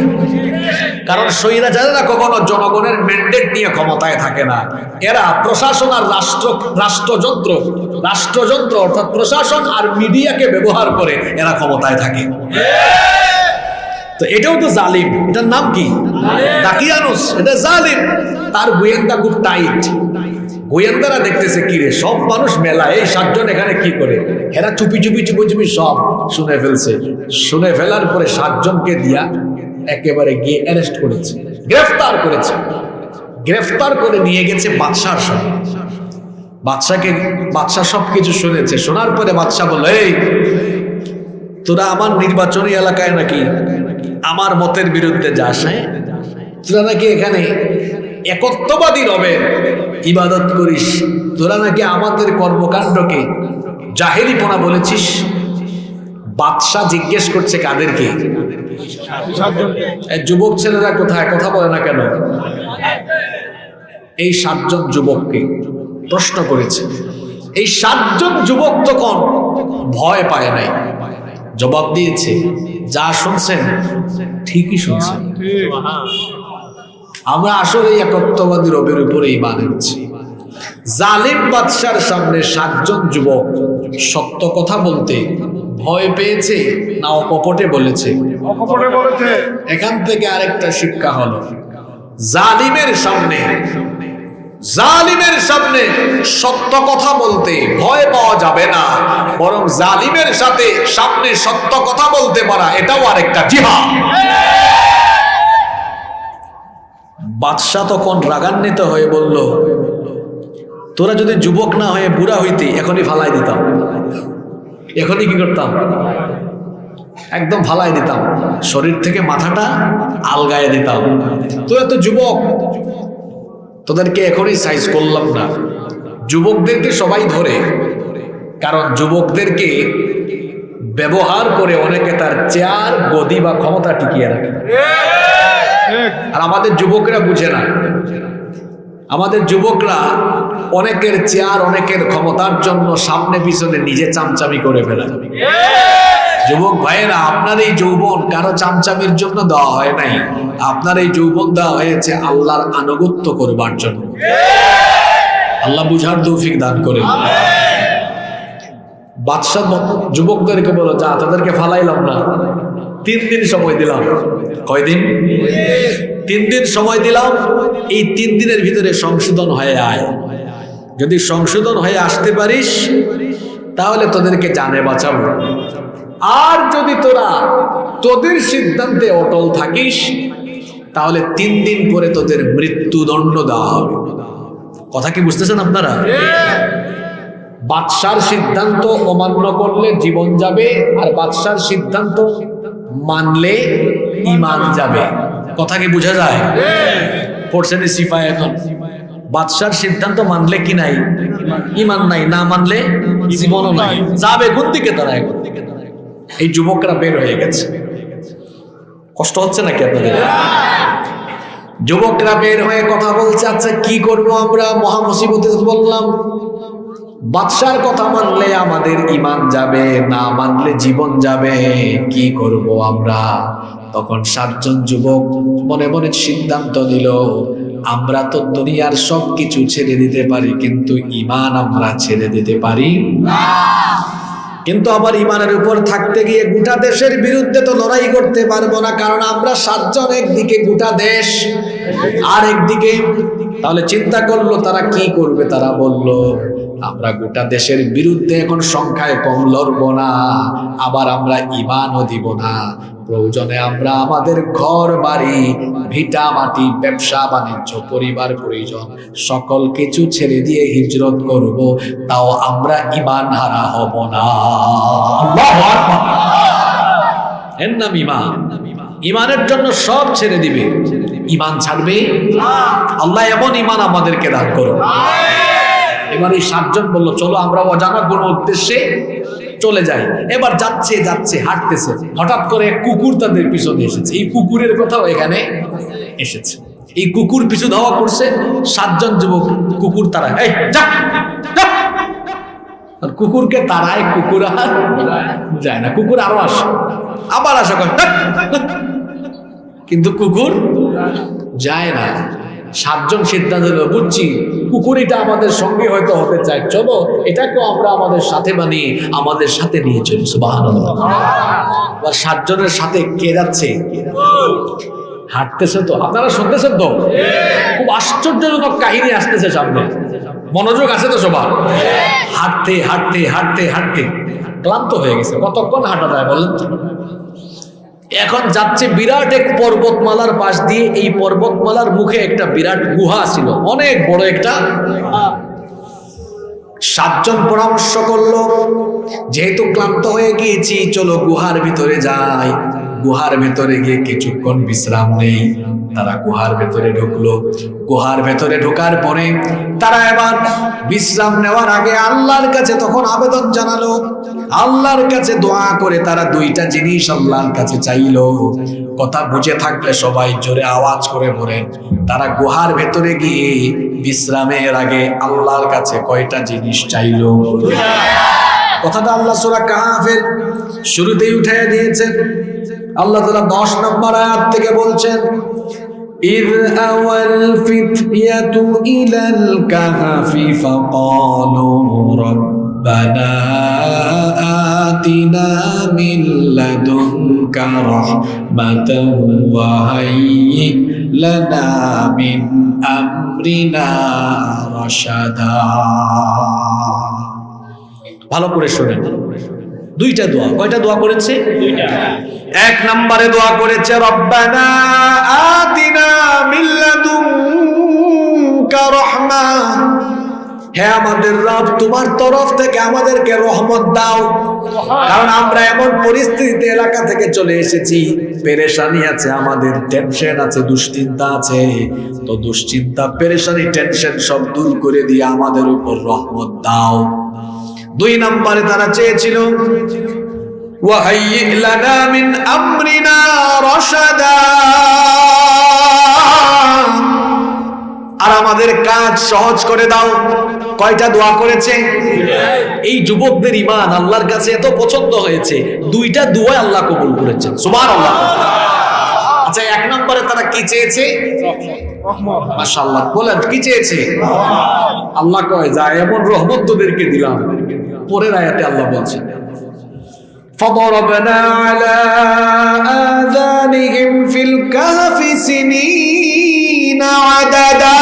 কারণ স্বৈরাচাররা কখনো জনগণের ম্যান্ডেট নিয়ে ক্ষমতায় থাকে না। এরা প্রশাসন আর রাষ্ট্রযন্ত্র অর্থাৎ প্রশাসন আর মিডিয়াকে ব্যবহার করে এরা ক্ষমতায় থাকে। তো এটাও তো জালিম। এটার নাম কি? দাকিয়ানুস। এটা জালিম। তার গোয়েন্দা খুব টাইট। গোয়েন্দারা দেখতেছে কি রে, সব মানুষ মেলা, এই 7 জন এখানে কি করে? এরা চুপি সব শুনে ফেলছে। শুনে ফেলার পরে 7 জনকে দিয়া একেবারে গিয়ে অ্যারেস্ট করেছে, গ্রেফতার করে নিয়ে গেছে বাদশার সামনে। বাদশা সবকিছু শুনেছে। শোনার পরে বাদশা বলল, এই তোরা আমার নির্বাচনী এলাকায় নাকি আমার মতের বিরুদ্ধে যাস? হ্যাঁ, তোরা নাকি এখানে একত্ববাদী রবের ইবাদত করিস, তোরা নাকি আমাদের কর্মকাণ্ডকে জাহেলিপনা বলেছিস। বাদশাহ জিজ্ঞেস করছে কাদেরকে? যুবক ছেলেরা কোথায়, কথা বলে না কেন? এই 7 জন যুবককে প্রশ্ন করেছে। এই 7 জন যুবক তখন ভয় পায় নাই, জবাব দিয়েছে, যা শুনছেন ঠিকই শুনছেন, আমরা আসলে একত্ববাদী রবের উপরে ঈমান এনেছি। জালিম বাদশার সামনে 7 জন যুবক সত্য কথা বলতে ভয় পেয়েছে না অকপটে বলেছে? এখান থেকে আরেকটা শিক্ষা হলো, জালিমের সামনে সত্য কথা বলতে ভয় পাওয়া যাবে না, বরং জালিমের সামনে সত্য কথা বলতে পারা এটাও আরেকটা জিহাদ। বাদশাহ তখন রাগান্বিত হয়ে বলল, তোরা যদি যুবক না হয়ে বুড়া হইতে এখনই ফালাই দিতাম। এখনই কি করতাম? একদম ফালাই দিতাম, শরীর থেকে মাথাটা আলগায়ে দিতাম। তোরা তো যুবক, তোদেরকে এখনই সাইজ করলাম না। যুবকদেরকে সবাই ধরে, কারণ যুবকদেরকে ব্যবহার করে অনেকে তার চেয়ার, গদি বা ক্ষমতা টিকিয়ে রাখে। আর আমাদের যুবকরা বুঝে না। আমাদের যুবকরা অনেকের চেয়ার, অনেকের ক্ষমতার জন্য সামনে পিছনে নিজে চামচামি করে ফেলে। যুবক ভাইয়েরা, আপনার এই যৌবন কারো চামচামির জন্য দেওয়া হয় নাই। আপনার এই যৌবন দেওয়া হয়েছে আল্লাহর আনুগত্য করবার জন্য। আল্লাহ বুঝার তৌফিক দান করেন। বাদশাহ যুবকদেরকে বলো, যা, তাদেরকে ফালাইলাম না, 3 দিন সময় দিলাম। কয়দিন? 3 দিন সময় দিলাম। এই 3 দিনের ভিতরে সংশোধন হয়ে আয়। যদি সংশোধন হয়ে আসতে পারিস তাহলে তোদেরকে জানে বাঁচাবো। আর যদি তোরা তোদের সিদ্ধান্তে অটল থাকিস তাহলে 3 দিন পরে তোদের মৃত্যুদণ্ড দেওয়া হবে। কথা কি বুঝতেছেন আপনারা? বাদশার সিদ্ধান্ত অমান্য করলে জীবন যাবে, আর বাদশার সিদ্ধান্ত মানলে ঈমান যাবে। কথা কি বোঝা যায়? পড়ছেন সিফায় এখন, বাদশার সিদ্ধান্ত মানলে কি নাই? ঈমান নাই, না মানলে জীবনও নাই। যাবে কোন দিকে তারা? এখন এই যুবকরা বের হয়ে গেছে। কষ্ট হচ্ছে নাকি আপনাদের? যুবকরা বের হয়ে কথা বলছে, আচ্ছা কি করব আমরা, মহা মুসিবতে বললাম। বাদশার কথা মানলে আমাদের ঈমান যাবে, না মানলে জীবন যাবে, কি করব আমরা? তখন 7 জন যুবক মনে মনে সিদ্ধান্ত নিল, আমরা তো দুনিয়ার সবকিছু ছেড়ে দিতে পারি, কিন্তু ঈমান আমরা ছেড়ে দিতে পারি না। কিন্তু আবার ঈমানের উপর থাকতে গিয়ে গোটা দেশের বিরুদ্ধে তো লড়াই করতে পারবো না, কারণ আমরা 7 জন একদিকে, গোটা দেশ আর একদিকে। তাহলে চিন্তা করলো তারা কি করবে। তারা বলল, আমরা গোটা দেশের বিরুদ্ধে এখন সংখ্যায় কম লড়বো না, আবার আমরা ঈমানও দিব না। প্রয়োজনে আমরা আমাদের ঘর বাড়ি, ভিটা মাটি, ব্যবসা বাণিজ্য, পরিবার পরিজন সকল কিছু ছেড়ে দিয়ে হিজরত করব, তাও আমরা ঈমান হারা হব না। আল্লাহু আকবার। এর নাম ইমান। ইমানের জন্য সব ছেড়ে দিবে, ইমান ছাড়বে। আল্লাহ এমন ইমান আমাদেরকে দান করুন। এবার এই 7 জন বললো চলো আমরা অজানা কোনো উদ্দেশ্যে চলে যাই। এবার যাচ্ছে যাচ্ছে হাঁটতেছে, হঠাৎ করে কুকুর তাদের পিছনে এসেছে। এই কুকুরের কথাও এখানে এসেছে। এই কুকুর পিছু ধাওয়া করছে, 7 জন যুবক কুকুর তাড়ায়, এই যা যা। আর কুকুরকে তাড়ায়, কুকুর আর যায় না, কুকুর আরো আসে, আবার আসে, কিন্তু কুকুর যায় না। 7 জন সিদ্ধান্ত হলো, বুঝছি কুকুর এটা আমাদের সঙ্গে হয়তো হতে চায়, চলো এটাকেও আমরা আমাদের সাথে বানিয়ে আমাদের সাথে নিয়ে চলি। সুবহানাল্লাহ। আর 7 জনের সাথে কে যাচ্ছে? হাঁটতেছে তো, আপনারা শুনতেছেন তো? খুব আশ্চর্যজনক কাহিনী আসতেছে সামনে, মনোযোগ আছে তো সবার? হাঁটতে হাঁটতে হাঁটতে হাঁটতে ক্লান্ত হয়ে গেছে। কতক্ষণ হাঁটা যায় বলেন তো? এখন যাচ্ছে বিরাট এক পর্বতমালার পাশ দিয়ে। এই পর্বতমালার মুখে একটা বিরাট গুহা ছিল, অনেক বড় একটা। 7 জন পরামর্শ করলো, যেহেতু ক্লান্ত হয়ে গিয়েছি চলো গুহার ভিতরে যাই। গুহার ভেতরে গিয়ে কিছুক্ষণ বিশ্রাম নেই। তারা গুহার ভেতরে ঢুকলো। গুহার ভেতরে ঢোকার পরে তারা এবার বিশ্রাম নেওয়ার আগে আল্লাহর কাছে তখন আবেদন জানালো, আল্লাহর কাছে দোয়া করে তারা 2টা জিনিস আল্লাহর কাছে চাইলো। কথা বুঝে থাকলে সবাই জোরে আওয়াজ করে বলেন, তারা গুহার ভেতরে গিয়ে বিশ্রামের আগে আল্লাহর কাছে কয়টা জিনিস চাইলো? কথাটা আল্লাহ সূরা কাহফের শুরুতেই উঠাইয়া দিয়েছেন। আল্লাহ তাআলা 10 নম্বর আয়াত থেকে বলছেন, إذ أوى الفتية إلى الكهف فقالوا ربنا آتنا من لدنك رحمة وهيئ لنا من أمرنا رشدا। ভালো করে শুনেন, 2টা দোয়া। কয়টা দোয়া করেছে? 2টা। 1 নম্বরে দোয়া করেছে রব্বানা আতিনা মিন লাদুনকা রাহমা, হে আমাদের রব তোমার তরফ থেকে আমাদেরকে রহমত দাও। কারণ আমরা এমন পরিস্থিতিতে এলাকা থেকে চলে এসেছি, পেরেশানি আছে, আমাদের টেনশন আছে, দুশ্চিন্তা আছে। তো দুশ্চিন্তা, পেরেশানি, টেনশন সব দূর করে দিয়ে আমাদের উপর রহমত দাও। 2 নম্বরে তারা চেয়েছিল ওয়াহাইয়্যি লানা মিন আমরিনা রাশাদা, আর আমাদের কাজ সহজ করে দাও। কয়টা দোয়া করেছে? এই যুবকদের ঈমান আল্লাহর কাছে এত পছন্দ হয়েছে, 2টা দোয়া আল্লাহ কবুল করেছেন। সুবহানাল্লাহ। আচ্ছা, 1 নম্বরে তারা কি চেয়েছে? মাশাআল্লাহ, বলেন কি চেয়েছে? আল্লাহ কয়, যা এমন রহমত তোদেরকে দিলাম। পরের আয়াতে আল্লাহ বলছেন, فضربنا على آذانهم في الكهف سنين عددا।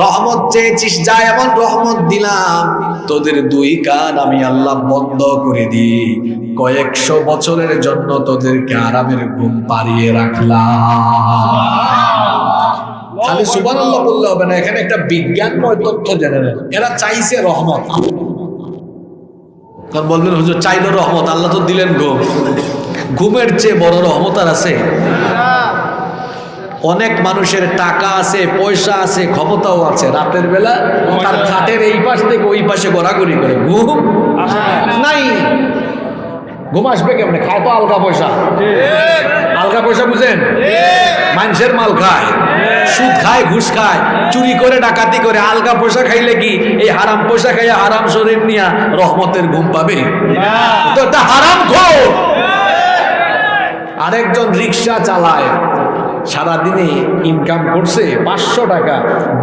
রহমত চেয়েছিস, যা এমন রহমত দিলাম, তোদের 2 কান আমি আল্লাহ বন্ধ করে দিই, কয়েকশো বছরের জন্য তোদেরকে আরামের ঘুম পাড়িয়ে রাখলাম। খালি সুবহানাল্লাহ বললে হবে না, এখানে একটা বিজ্ঞানময় তথ্য জেনে নেন। এরা চাইছে রহমত, কারণ বলবেন হুজুর চাইলো রহমত, আল্লাহ তো দিলেন ঘুম। ঘুমের চেয়ে বড় রহমত আর আছে? অনেক মানুষের টাকা আছে, পয়সা আছে, ক্ষমতাও আছে, রাতের বেলা তার খাটের এই পাশ থেকে ওই পাশে ঘোরাঘুরি করে, ঘুম নাই। ঘুম আসবে কেমনে? খায় তো আলগা পয়সা। আলগা পয়সা বুঝেন? মানুষের মাল খায়, সুদ খায়, ঘুষ খায়, চুরি করে, ডাকাতি করে। আলগা পয়সা খাইলে কি এই হারাম পয়সা খাইয়া হারাম শরীর নিয়া রহমতের ঘুম পাবে? তো এটা হারাম খোর। আরেকজন রিক্সা চালায়, সারাদিনে ইনকাম করছে 500 টাকা,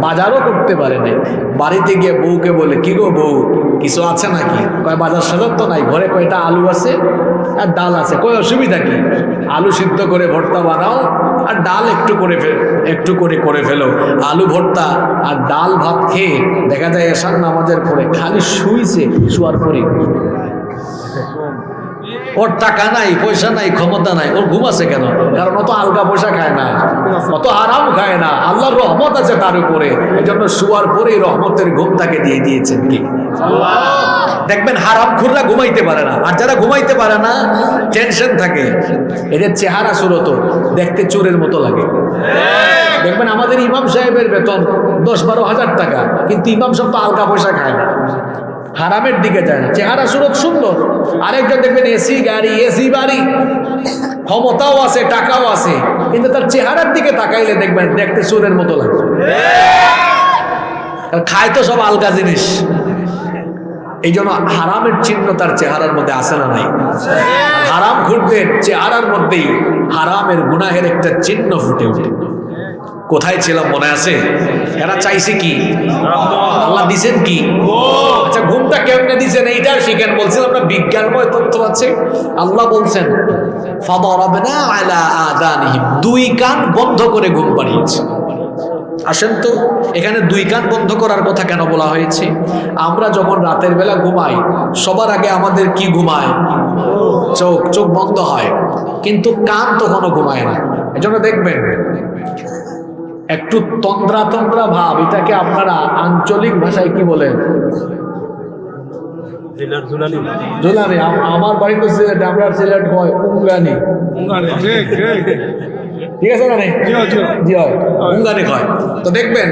বাজারও করতে পারে নাই। বাড়িতে গিয়ে বউকে বলে, কি গো বউ, কিছু আছে নাকি? কয় বাজার সাজার তো নাই, ঘরে কয়টা আলু আছে আর ডাল আছে। কয় অসুবিধা কি, আলু সিদ্ধ করে ভর্তা বানাও আর ডাল একটু করে ফেলো। আলু ভর্তা আর ডাল ভাত খেয়ে দেখা যায় এশার নামাজের পরে খালি শুইছে, শুয়ার পরে ওর টাকা নাই, পয়সা নাই, ক্ষমতা নাই, ওর ঘুম আছে কেন? কারণ ও তো আলগা পয়সা খায় না। অত আরাম খায় না, আল্লাহর রহমত আছে তার উপরে, এজন্য শোয়ার পরেই রহমতের ঘুম তাকে দিয়ে দিয়েছেন কি দেখবেন হারামখোররা ঘুমাইতে পারে না, আর যারা ঘুমাইতে পারে না টেনশন থাকে, এদের চেহারা সুরত দেখতে চোরের মতো লাগে। দেখবেন আমাদের ইমাম সাহেবের বেতন 10-12 হাজার টাকা, কিন্তু ইমাম সাহেব তো আলগা পয়সা খায় না, হারামের দিকে যায় না, চেহারা সুরত সুন্দর। আরেকজন দেখবেন এসি গাড়ি, এসি বাড়ি, ক্ষমতাও আছে, টাকাও আছে, কিন্তু তার চেহারার দিকে তাকাইলে দেখবেন দেখতে চোরের মতো লাগে। খায় তো সব আলগা জিনিস, এই জন্য হারামের চিহ্ন তার চেহারার মধ্যে আসে না নাই? হারাম ঘুরদের চেহারার মধ্যেই হারামের গুনাহের একটা চিহ্ন ফুটে ওঠে। কোথায় ছিলাম মনে আছে? এরা চাইছে কি? আল্লাহ দিছেন কি? আচ্ছা ঘুমটা কেমনে দিছেন এইটা শিখেন। বলছিলাম না বিজ্ঞানময় তথ্য আছে। আল্লাহ বলছেন ফাদারাবনা আলা আযানিহিম, দুই কান বন্ধ করে ঘুম পাড়িয়েছে। আসেন তো, এখানে দুই কান বন্ধ করার কথা কেন বলা হয়েছে? আমরা যখন রাতের বেলা ঘুমাই সবার আগে আমাদের কি ঘুমায়? চোখ বন্ধ হয়, কিন্তু কান তখনও ঘুমায় না। এজন্য দেখবেন একটু তন্দ্রা ভাব, এটাকে আপনারা আঞ্চলিক ভাষায় কি বলেন? ঝুলানি। আমার বাড়ি তো সিলেট, আমরা সিলেট হয় উঙ্গানি। ঠিক আছে না? জি হয়, উঙ্গানি হয়। তো দেখবেন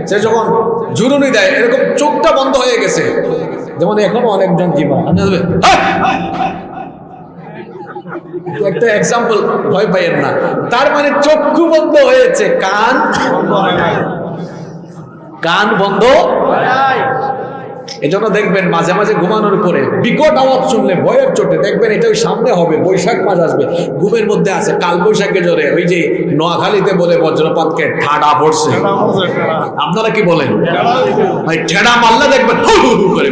সে যখন ঝুরুনি দেয় এরকম চোখটা বন্ধ হয়ে গেছে, যেমন এখনো অনেকজন জীবন একটা এক্সাম্পল, ভয় পাইয়েন না। তার মানে চক্ষু বন্ধ হয়েছে, কান বন্ধ। এজন্য দেখবেন মাঝে মাঝে ঘুমানোর পরে বিকট আওয়াজ শুনলে ভয়ের চোটে দেখবেন এটা ওই সামনে হবে, বৈশাখ মাস আসবে, ঘুমের মধ্যে আছে কাল বৈশাখে জোরে ওই যে নোয়াখালীতে বলে বজ্রপাতকে ঠাডা পড়ছে, আপনারা কি বলেন? ভাই ঠেডা মারলে দেখবেন হু হু হু করে।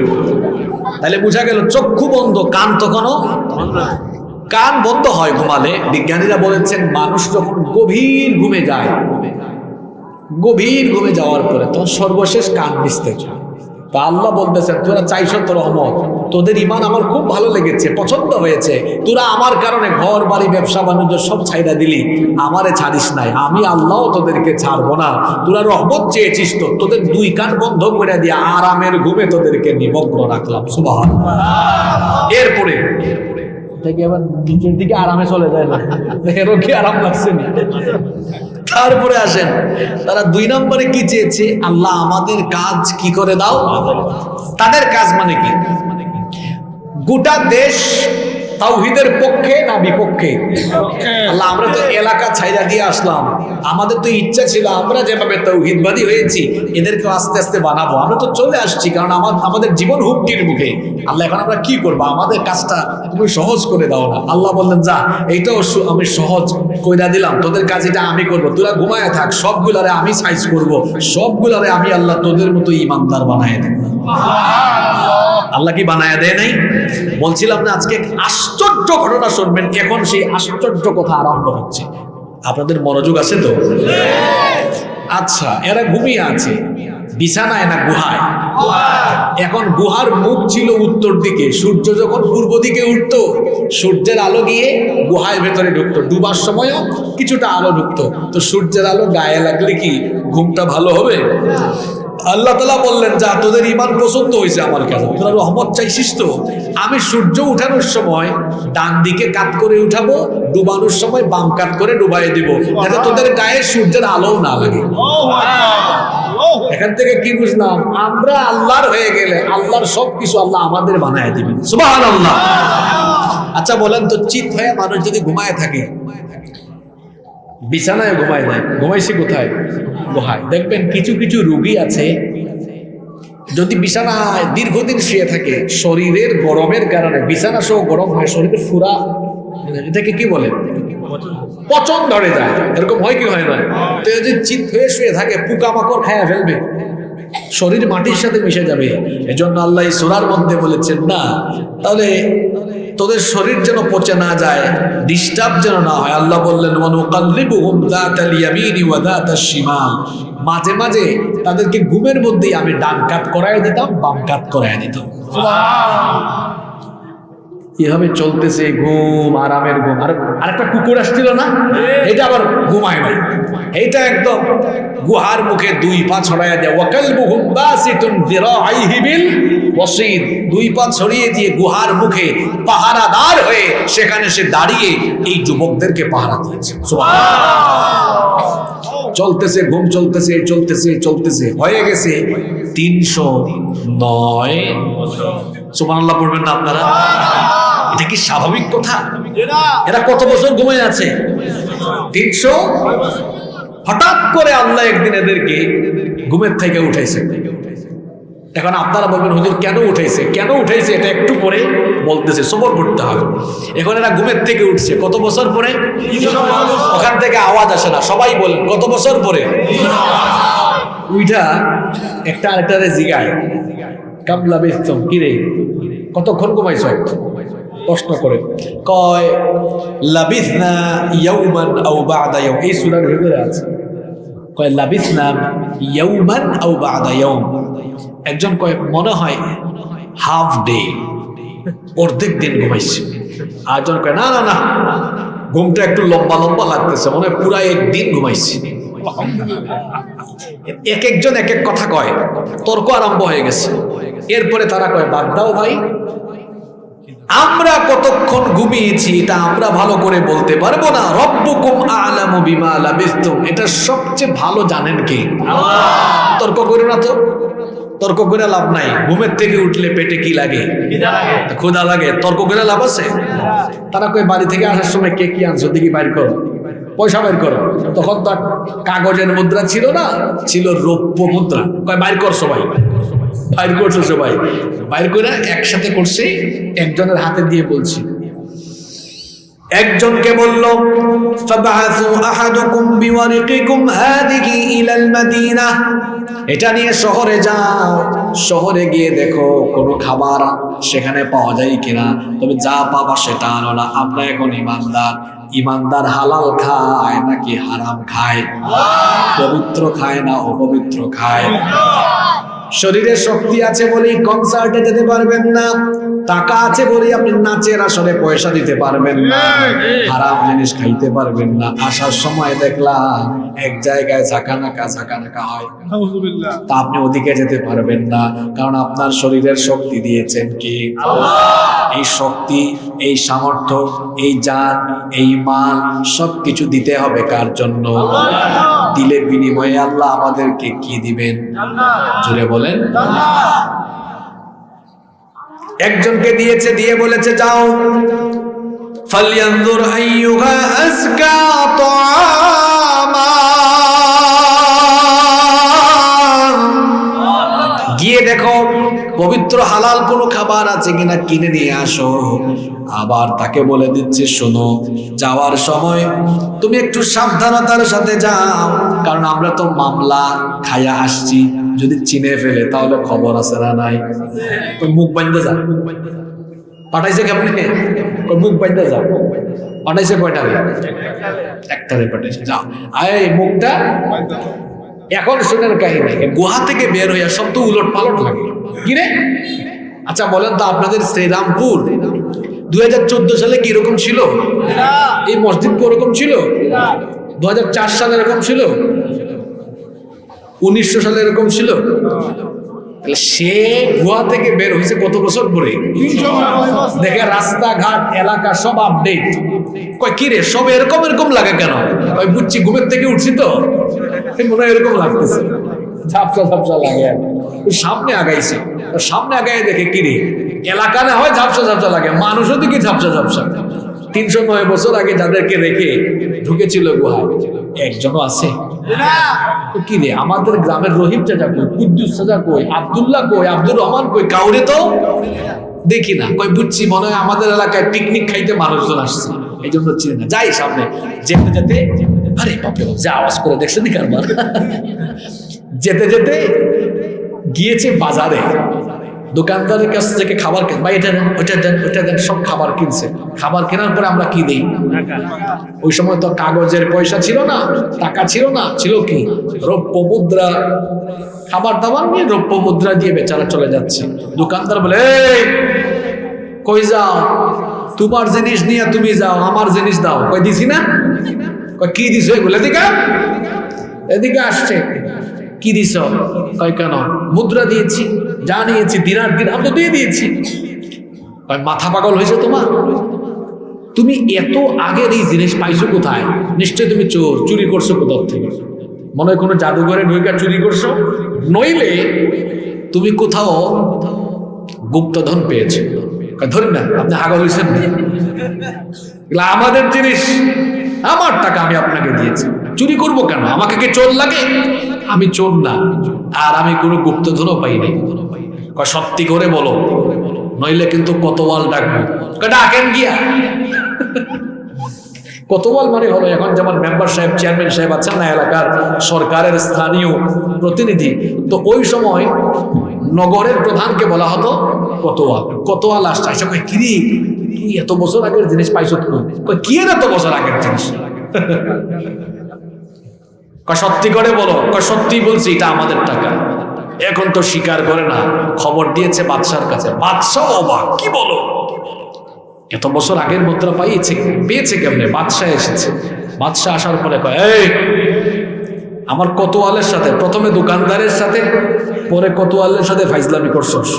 তাহলে বোঝা গেল চক্ষু বন্ধ, কান তখনও কান বন্ধ হয় ঘুমালে। বিজ্ঞানীরা বলেছেন মানুষ যখন গভীর ঘুমে যায়, গভীর ঘুমে যাওয়ার পরে তখন সর্বশেষ কান মিশতে চায়। তা আল্লাহ বলতেছেন তোরা চাইছ তো রহমত, তোদের ইমান আমার খুব ভালো লেগেছে, পছন্দ হয়েছে, তোরা আমার কারণে ঘর বাড়ি ব্যবসা বাণিজ্য সব ছাইড়া দিলি, আমারে ছাড়িস নাই, আমি আল্লাহ তোদেরকে ছাড়বো না। তোরা রহমত চেয়েছিস তো, তোদের দুই কান বন্ধ করে দিয়ে আরামের ঘুমে তোদেরকে নিমগ্ন রাখলাম। সুবহানাল্লাহ। এরপরে আবার নিচের দিকে আরামে চলে যায় না, এরও কি আরাম লাগছে না? তারপরে আসেন তারা 2 নম্বরে কি চেয়েছে? আল্লাহ আমাদের কাজ কি করে দাও। তাদের কাজ মানে কি? গোটা দেশ তাওহীদের পক্ষে না বিপক্ষে? আল্লাহ আমরা তো এলাকা ছাইরা দিয়ে আসলাম, আমাদের তো ইচ্ছা ছিল আমরা যেভাবে তাওহীদবাদী হয়েছি এদেরকে আস্তে আস্তে বানাবো, আমরা তো চলে আসছি, কারণ আমাদের জীবন হুমকির মুখে। আল্লাহ এখন আমরা কি করবো? আমাদের কাজটা তুমি সহজ করে দাও না। আল্লাহ বললেন যা, এইটাও আমি সহজ কইরা দিলাম, তোদের কাজ এটা আমি করবো, তোরা ঘুমায় থাক, সবগুলারে আমি সাইজ করবো, সবগুলারে আমি আল্লাহ তোদের মতো ইমানদার বানায় দেব। আল্লাহ কি বানায় দেয় নাই? বলছিলাম না আজকে আশ্চর্য ঘটনা শুনবেন, এখন সেই আশ্চর্য কথা আরম্ভ হচ্ছে। আপনাদের মনোযোগ আছে তো? আচ্ছা, এরা ঘুমিয়ে আছে বিছানায় না গুহায়? এখন গুহার মুখ ছিল উত্তর দিকে, সূর্য যখন পূর্ব দিকে উঠতো সূর্যের আলো গিয়ে গুহার ভেতরে ঢুকতো, ডুবার সময়ও কিছুটা আলো ঢুকতো। তো সূর্যের আলো গায়ে লাগলে কি ঘুমটা ভালো হবে? আল্লাহ তাআলা বললেন যা, তোদের ঈমান পছন্দ হয়েছে আমার কাছে, তোরা রহমত চাইছিস তো, আমি সূর্য উঠানোর সময় ডান দিকে কাত করে উঠাবো, ডুবানোর সময় বাম কাত করে ডুবাই দিব, যাতে তোদের গায়ে সূর্যের আলো না লাগে। এখান থেকে কি বুঝলাম? আমরা আল্লাহর হয়ে গেলে আল্লাহর সবকিছু আল্লাহ আমাদের বানায় দিবেন। সুবহানাল্লাহ। আচ্ছা বলেন তো, চিত হয়ে মানুষ যদি ঘুমায় থাকে, বিছানায় ঘুমায় নাই, ঘুমাইছি কোথায়? গুহায়। দেখবেন কিছু কিছু রোগী আছে যদি বিছানায় দীর্ঘদিন শুয়ে থাকে, শরীরের গরমের কারণে বিছানা সহ গরম হয়, শরীরে ফুরা, এটাকে কি বলে? পচন ধরে যায়। এরকম হয় কি হয় না? তো যদি চিত হয়ে শুয়ে থাকে পোকামাকড় খায়া ফেলবে, শরীর মাটির সাথে মিশে যাবে। এজন্য আল্লাহ সূরার মধ্যে বলেছেন না, তাহলে তোদের শরীর যেন পচে না যায়, ডিস্টার্ব যেন না হয়। আল্লাহ বললেন ওয়ানুকাল্লিবুহুম যাতাল ইয়ামিনি ওয়া যাতাশ শিমাল, মাঝে মাঝে তাদেরকে ঘুমের মধ্যেই আমি ডান কাত করায় দিতাম, বাম কাত করায় দিতাম। এভাবে চলতেছে ঘুম, আরামের ঘুম। আরেকটা কুকুর আসছিল না, এটা আবার ঘুমায় নাই, এইটা একদম গুহার মুখে দুই পা ছড়াইয়া দেয়, ওয়াকালবুহুম বাসিতুন যিরাআইহি বিল ওয়াসিদ, দুই পা ছড়িয়ে দিয়ে গুহার মুখে পাহারাদার হয়ে সেখানে সে দাঁড়িয়ে এই যুবকদেরকে পাহারা দিয়েছে। চলতেছে, ঘুম চলতেছে, চলতেছে চলতেছে, হয়ে গেছে 309 বছর। সুবহানাল্লাহ পড়বেন না আপনারা? এটা কি স্বাভাবিক কথা? এরা কত বছর ঘুমিয়ে আছে? 300। হঠাৎ করে আল্লাহ একদিন এদেরকে ঘুমের থেকে উঠাইছে। এখন আপনারা বলবেন হুজুর কেন উঠাইছে, কেন উঠাইছে? এটা একটু পরে বলতেছে, সবর করতে হবে। এখন এরা ঘুমের থেকে উঠছে কত বছর পরে? ওখান থেকে আওয়াজ আসে না, সবাই বলেন কত বছর পরে? উইটা একটা আরেকটারে জিগায়, কাবলা বেস্তম, কিরে কতক্ষণ ঘুমাইছ? প্রশ্ন করে কয় লাবিসনা ইয়াউমান আও বা'দা ইয়াউম, এই সূরার ভিতরে আছে। কয় লাবিসনা ইয়াউমান আও বা'দা ইয়াউম, একজন কয় মনে হয় হাফ ডে, অর্ধেক দিন ঘুমাইছি। আরেকজন কয় না না না, ঘুমটা একটু লম্বা লম্বা লাগতেছে, মনে হয় পুরা একদিন ঘুমাইছি। এক একজন এক এক কথা কয়, তর্ক আরম্ভ হয়ে গেছে। এরপরে তারা কয় বাদ দাও ভাই, আমরা কতক্ষণ ঘুমিয়েছি এটা আমরা ভালো করে বলতে পারবো না। রব্বুকুম আ'লামু বিমা লাবিসতুম, এটা সবচেয়ে ভালো জানেন কে? আল্লাহ। তর্ক করো না তো, তর্ক করে লাভ নাই। ঘুমের থেকে উঠলে পেটে কি লাগে? ক্ষুধা লাগে। তর্ক করে লাভ আছে? তারা কয় বাড়ি থেকে আসার সময় কে কি আনছো দেখি, বাইর করো, পয়সা বাইর করো। তখন তো কাগজের মুদ্রা ছিল না, ছিল রৌপ্য মুদ্রা। কয় বাইর কর সবাই, বাইর করছে সবাই, বাইর করে একসাথে করছে, একজনের হাতে দিয়ে বলছি। একজনকে বলল ফাবা'আসু আহাদুকুম বিওয়ারিকিকুম হাযিহি ইলাল মাদিনাহ, এটা নিয়ে শহরে যাও, শহরে গিয়ে দেখো কোনো খাবার সেখানে পাওয়া যায় কিনা, তবে যা পাবা সেটা আনো না। আমরা এখন ইমানদার, ইমানদার হালাল খায় নাকি হারাম খায়? পবিত্র খায় না অপবিত্র খায়? শরীরে শক্তি আছে বলেই কনসার্টে যেতে পারবেন না, টাকা আছে বলেই আপনি নাচের আসলে পয়সা দিতে পারবেন না, হারাম জিনিস খাইতে পারবেন না। আসার সময় দেখলাম এক জায়গায় ঝাঁকানাকা হয়, তা আপনি ওদিকে যেতে পারবেন না, কারণ আপনার শরীরের শক্তি দিয়েছেন কি? আল্লাহ। এই শক্তি, এই সামর্থ্য, এই জান, এই মাল সবকিছু দিতে হবে কার জন্য? দিলে বিনিময়ে আল্লাহ আমাদেরকে কি দিবেন? জুড়ে বলেন। একজনকে দিয়েছে, দিয়ে বলেছে যাও, ফালয়ানজুর আইয়ুহা আযকা তাআমা, গিয়ে দেখো পবিত্র হালাল কোনো খাবার আছে কিনা, কিনে নিয়ে আসো। আবার তাকে বলে দিচ্ছে শোনো, যাওয়ার সময় তুমি একটু সাবধানতার সাথে যাও, কারণ আমরা তো মামলা খাইয়া আসছি, যদি চিনে ফেলে তাহলে খবর আছে না নাই? তো মুখ বান্ধে যাও। পাঠাইছে কেমনে? মুখ বান্ধে যাও। পাঠাইছে কয়টারে? একটারে পাঠাইছে, যাও আয় মুখটা। এখন শুনেন কাহিনী, গুহা থেকে বের হইয়া সব তো উলট পালট লাগে কিরে। আচ্ছা বলেন তো, আপনাদের শ্রীরামপুর 2014 সালে কি এরকম ছিল? এই মসজিদ কি ওরকম ছিল? 2004 সালে এরকম ছিল? 1900 সালে এরকম ছিল? তাহলে সে গুহা থেকে বের হয়েছে কত বছর পরে? দেখে রাস্তাঘাট এলাকা সব আপডেট। কয় কিরে সব এরকম এরকম লাগে কেন? কয় বুঝছি, ঘুমের থেকে উঠছি তো মনে হয় এরকম লাগতেছে, ঝাপসা ঝাপসা লাগে। সামনে আগাইছে, সামনে আগাই দেখে কিরে এলাকা না হয় ঝাপসা ঝাপসা লাগে, মানুষও দেখি ঝাপসা ঝাপসা। 309 বছর আগে যাদেরকে রেখে ঢুকেছিল গুহায় একজনও আছে? কি রে, আমাদের গ্রামের রহিম চাচা কই, কুদ্দুস চাচা কই, আব্দুল্লাহ কই, আব্দুর রহমান কই, কাউরে তো দেখি না। কই বুঝছি, মনে হয় আমাদের এলাকায় পিকনিক খাইতে মানুষজন আসছে, এই জন্য চিনি না। যাই সামনে যেতে যেতে, আরে বাপরে যে আওয়াজ করে দেখছেন কারবার। যেতে যেতে গিয়েছে বাজারে, দোকানদারের কাছ থেকে খাবার কেন, ভাই এটা দেন, ওইটা দেন, ওইটা দেন, সব খাবার কিনছে। খাবার কেনার পরে আমরা কি দিই? ওই সময় তো কাগজের পয়সা ছিল না, টাকা ছিল না, ছিল কি? রৌপ্য মুদ্রা। খাবার দাবার নিয়ে রৌপ্য মুদ্রা দিয়ে বেচারা চলে যাচ্ছে। দোকানদার বলে এই কই যাও, তোমার জিনিস নিয়ে তুমি যাও, আমার জিনিস দাও। কই দিছি না? কি দিছ এগুলো? এদিকে আসছে। কি দিছ? কয় কেন? মুদ্রা দিয়েছি, যা নিয়েছি দিনার দিরহাম তো দিয়ে দিয়েছি। মাথা পাগল হয়েছে তোমার? তুমি এত আগের এই জিনিস পাইছো কোথায়? নিশ্চয় তুমি চোর, চুরি করছো কোথাও থেকে। মনে হয় কোনো জাদুঘরে ঢুকে চুরি করছো, নইলে তুমি কোথাও গুপ্তধন পেয়েছে। ধরি না আপনি হাগল হয়েছেন, আমাদের জিনিস, আমার টাকা আমি আপনাকে দিয়েছি, চুরি করব কেন? আমাকে কি চোর লাগে? আমি চোর না, আর আমি কোনো গুপ্তধনও পাই নাই। সত্যি করে বলো, নইলে কিন্তু কোতোয়াল ডাকবো। ডাকেন গিয়া। কোতোয়াল মানে হলো এখন যেমন মেম্বার সাহেব, চেয়ারম্যান সাহেব আছেন না, এলাকার সরকারের স্থানীয় প্রতিনিধি, তো ওই সময় নগরের প্রধানকে বলা হতো কোতোয়াল। কোতোয়াল আসছে, আসে কয় কিরি তুই এত বছর আগের জিনিস পাইছো? কয় কি এত বছর আগের জিনিস? কয় সত্যি করে বলো। কয় সত্যি বলছি, এটা আমাদের টাকা। এখন তো স্বীকার করে না, খবর দিয়েছে বাদশার কাছে। বাদশাহ অবাক, কি বলো এত বছর আগের মুদ্রা পেয়েছে কেমনে? বাদশাহ এসেছে। বাদশাহ আসার পরে কয়, এই আমার কোতোয়ালের সাথে, প্রথমে দোকানদারের সাথে, পরে কোতোয়ালের সাথে ফাইজলামি করছস।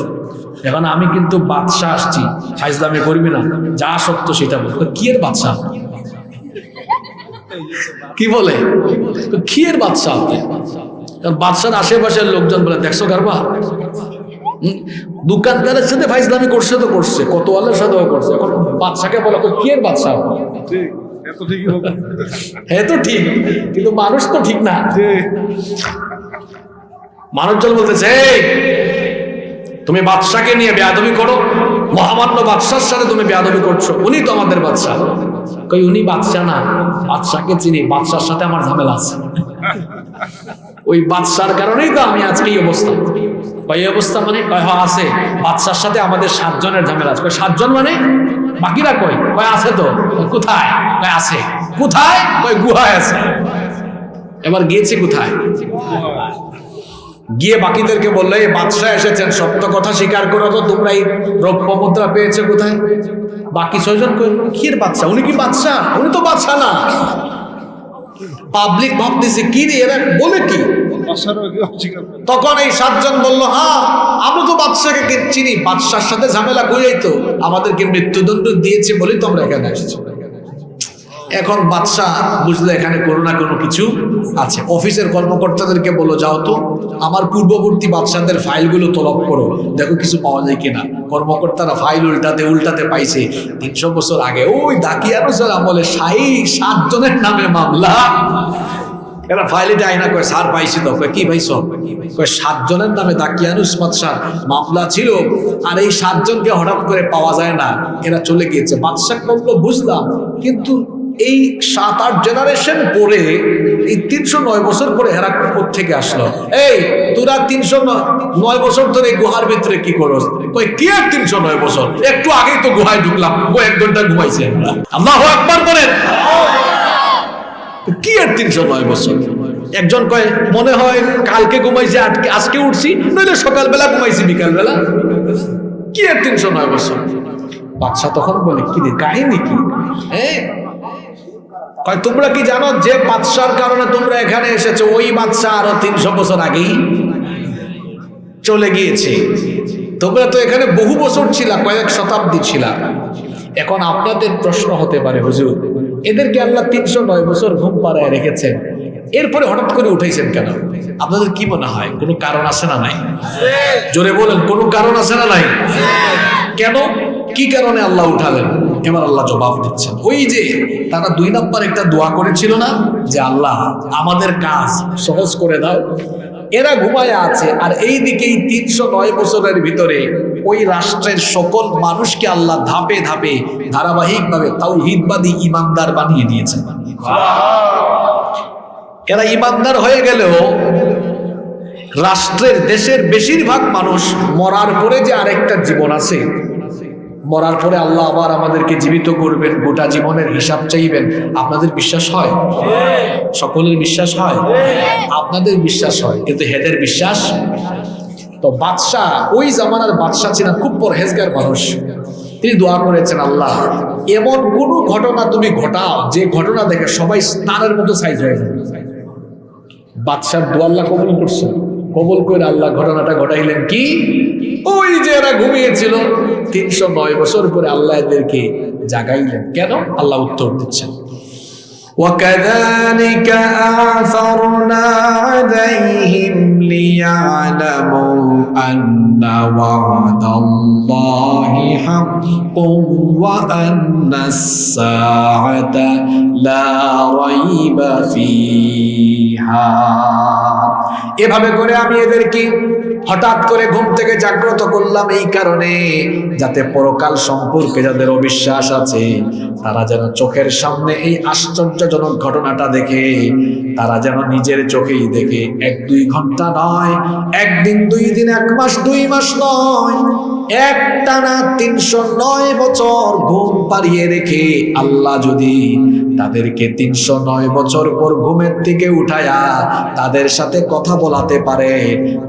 এখন আমি কিন্তু বাদশাহ আসছি, ফাইজলামি করবি না, যা সত্য সেটা বল। কি এর বাদশাহ? কি বলে? কি এর বাদশাহ? বাদশার আশেপাশের লোকজন বলে, দেখছো কারবা, দোকানদারের সাথে ফাইজলামি করছে তো করছে, কোতোয়ালের সাথেও করছে। এখন বাদশাকে বলো কি এর বাদশাহ? হ্যাঁ তো ঠিক, কিন্তু মানুষ তো ঠিক না। মানুষজন বলতেছে, তুমি বাদশাকে নিয়ে বেয়াদবি করো, মহামান্য বাদশার সাথে তুমি বেয়াদবি করছো, উনি তো আমাদের বাদশা। কই উনি বাদশা না, বাদশাকে চিনি, বাদশার সাথে আমার ঝামেলা আছে। ওই বাদশার কারণেই তো আমি আজকে এই অবস্থা। এই অবস্থা মানে কয় আছে, বাদশার সাথে আমাদের 7 জনের ঝামেলা আছে। 7 জন মানে বাকিরা কই? কয় আছে তো। কোথায়? কয় আছে। কোথায়? কয় গুহায় আছে। এবার গিয়েছে কোথায়? গিয়ে বাকিদেরকে বললে, বাদশাহ এসেছেন, সত্য কথা স্বীকার করো তো, তোমরা এই রৌপ্য মুদ্রা পেয়েছে কোথায়? বাকি 6 জন কই, কি এর বাদশাহ? উনি কি বাদশাহ? উনি তো বাদশাহ না। পাবলিক ভাবতেছে কি রে এরা বলে কি? তখন এই 7 জন বললো, হ্যাঁ আমরা তো বাদশাকে চিনি, বাদশার সাথে ঝামেলা করেই তো আমাদেরকে মৃত্যুদণ্ড দিয়েছে বলেই তো আমরা এখানে এসেছি। এখন বাদশা বুঝলে এখানে কোনো না কোনো কিছু আছে। অফিসের কর্মকর্তাদেরকে বলো, যাও তো আমার পূর্ববর্তী বাদশাদের ফাইলগুলো তলব করো, দেখো কিছু পাওয়া যায় কিনা। কর্মকর্তারা ফাইল উল্টাতে পাইছে 300 বছর আগে ওই দাকিয়ানুসের আমলে 7 জনের নামে মামলা। এরা ফাইলটা আইনা কয়, স্যার পাইছি তো। কি পাইছ? কয় 7 জনের নামে দাকিয়ানুস বাদশার মামলা ছিল, আর এই 7 জনকে হঠাৎ করে পাওয়া যায় না, এরা চলে গিয়েছে। বাদশা বলল, বুঝলাম, কিন্তু এই 7-8 জেনারেশন পরে, এই 309 বছর পরে এরা কোত্থেকে আসলো? এই তোরা 309 বছর ধরে গুহার ভিতরে কি করস? কই কি আর 309 বছর, একটু আগেই তো গুহায় ঢুকলাম, 1 ঘন্টা ঘুমাইছি আমরা। আল্লাহু আকবার বলেন। কি আর 309 বছর? একজন কয় মনে হয় কালকে ঘুমাইছি, আজকে উঠছি, নইলে সকালবেলা ঘুমাইছি বিকালবেলা। কি আর 309 বছর? বাদশা তখন বলে, কি রে কাহিনী কি? কয় তোমরা কি জানো যে বাদশার কারণে তোমরা এখানে এসেছো, ওই বাদশা আরো 300 বছর আগেই চলে গিয়েছে। তোমরা তো এখানে বহু বছর ছিলা, কয়েক শতাব্দী ছিলা। এখন আপনাদের প্রশ্ন হতে পারে, হুজুর এদেরকে আল্লাহ 309 বছর ঘুম পাড়ায় রেখেছেন, এরপরে হঠাৎ করে উঠাইছেন কেন? আপনাদের কি মনে হয় কোনো কারণ আছে না নাই? জোরে বলেন, কোনো কারণ আছে না নাই? কেন, কি কারণে আল্লাহ উঠালেন? এবার আল্লাহ জবাব দিচ্ছেন। ওই যে তারা 2 নম্বর একটা দোয়া করেছিল না, যে আল্লাহ আমাদের কাজ সহজ করে দাও। এরা ঘুমায় আছে, আর এই দিকেই 309 বছরের ভিতরে ওই রাষ্ট্রের সকল মানুষকে আল্লাহ ধাপে ধাপে ধারাবাহিকভাবে তাওহীদবাদী ইমানদার বানিয়ে দিয়েছেন। এরা ইমানদার হয়ে গেলেও রাষ্ট্রের, দেশের বেশিরভাগ মানুষ মরার পরে যে আরেকটা জীবন আছে, মরার পরে আল্লাহ আবার আমাদেরকে জীবিত করবেন, গোটা জীবনের হিসাব চাইবেন, আপনাদের বিশ্বাস হয়? সকলের বিশ্বাস হয়? আপনাদের বিশ্বাস হয়, কিন্তু হেদের বিশ্বাস। তো বাদশাহ, ওই জামানার বাদশাহ ছিলেন খুব পরহেজগার মানুষ। তিনি দোয়া করেছেন, আল্লাহ এমন কোন ঘটনা তুমি ঘটাও যে ঘটনা দেখে সবাই স্নানের মতো সাইজ হয়ে যাবে। বাদশার দোয়া আল্লাহ কবুল করছেন। কবুল করে আল্লাহ ঘটনাটা ঘটাইলেন কি, ওই যে এরা ঘুমিয়েছিল 309 বছর পরে আল্লাহ এদেরকে জাগাইলেন। কেন? আল্লাহ উত্তর দিচ্ছেন, وَكَذَلِكَ أَعْثَرْنَا عَلَيْهِمْ لِيَعْلَمُوا أَنَّ وَعْدَ اللَّهِ حَقٌّ وَأَنَّ السَّاعَةَ لَا رَيْبَ فِيهَا। এভাবে করে আমি এদেরকে হঠাৎ করে ঘুম থেকে জাগ্রত করলাম এই কারণে, যাতে পরকাল সম্পর্কে যাদের অবিশ্বাস আছে তারা যেন চোখের সামনে এই আশ্চর্যজনক ঘটনাটা দেখে তারা যেন নিজের চোখেই দেখে। 1-2 ঘন্টা নয়, 1 দিন 2 দিন 1 মাস 2 মাস নয়, একটানা 309 বছর ঘুম পাড়িয়ে রেখে আল্লাহ যদি তাদেরকে 309 বছর পর ঘুমের থেকে উঠায়া তাদের সাথে কথা বলাতে পারে,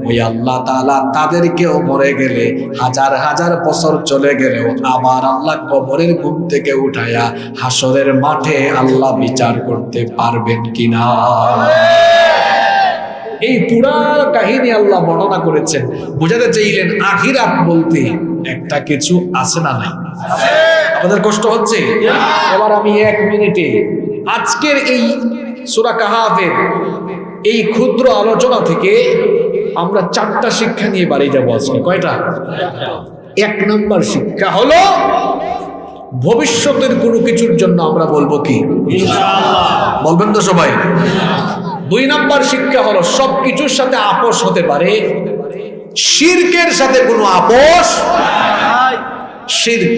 ওই আল্লাহ তাআলা তাদেরকেও মরে গেলে 1000 বছর চলে গেলেও আবার আল্লাহ কবরের ঘুম থেকে উঠায়া হাসরের মাঠে আল্লাহ বিচার করতে পারবেন কিনা। এই পুরা কাহিনী আল্লাহ বর্ণনা করেছেন, বোঝাতে চাইলেন আখিরাত বলতে একটা কিছু আছে না নাই? আপনাদের কষ্ট হচ্ছে? এবার আমি 1 মিনিটে আজকের এই সূরা কাহাফের এই ক্ষুদ্র আলোচনা থেকে আমরা 4টা শিক্ষা নিয়ে বাড়ি যাবো আজকে। কয়টা? 1 নম্বর শিক্ষা হলো ভবিষ্যতের কোনো কিছুর জন্য আমরা বলবো কি ইনশাআল্লাহ, বলবেন তো সবাই? 2 নম্বর শিক্ষা হলো সবকিছুর সাথে আপোষ হতে পারে, শিরকের সাথে কোনো আপোষ নাই। শিরক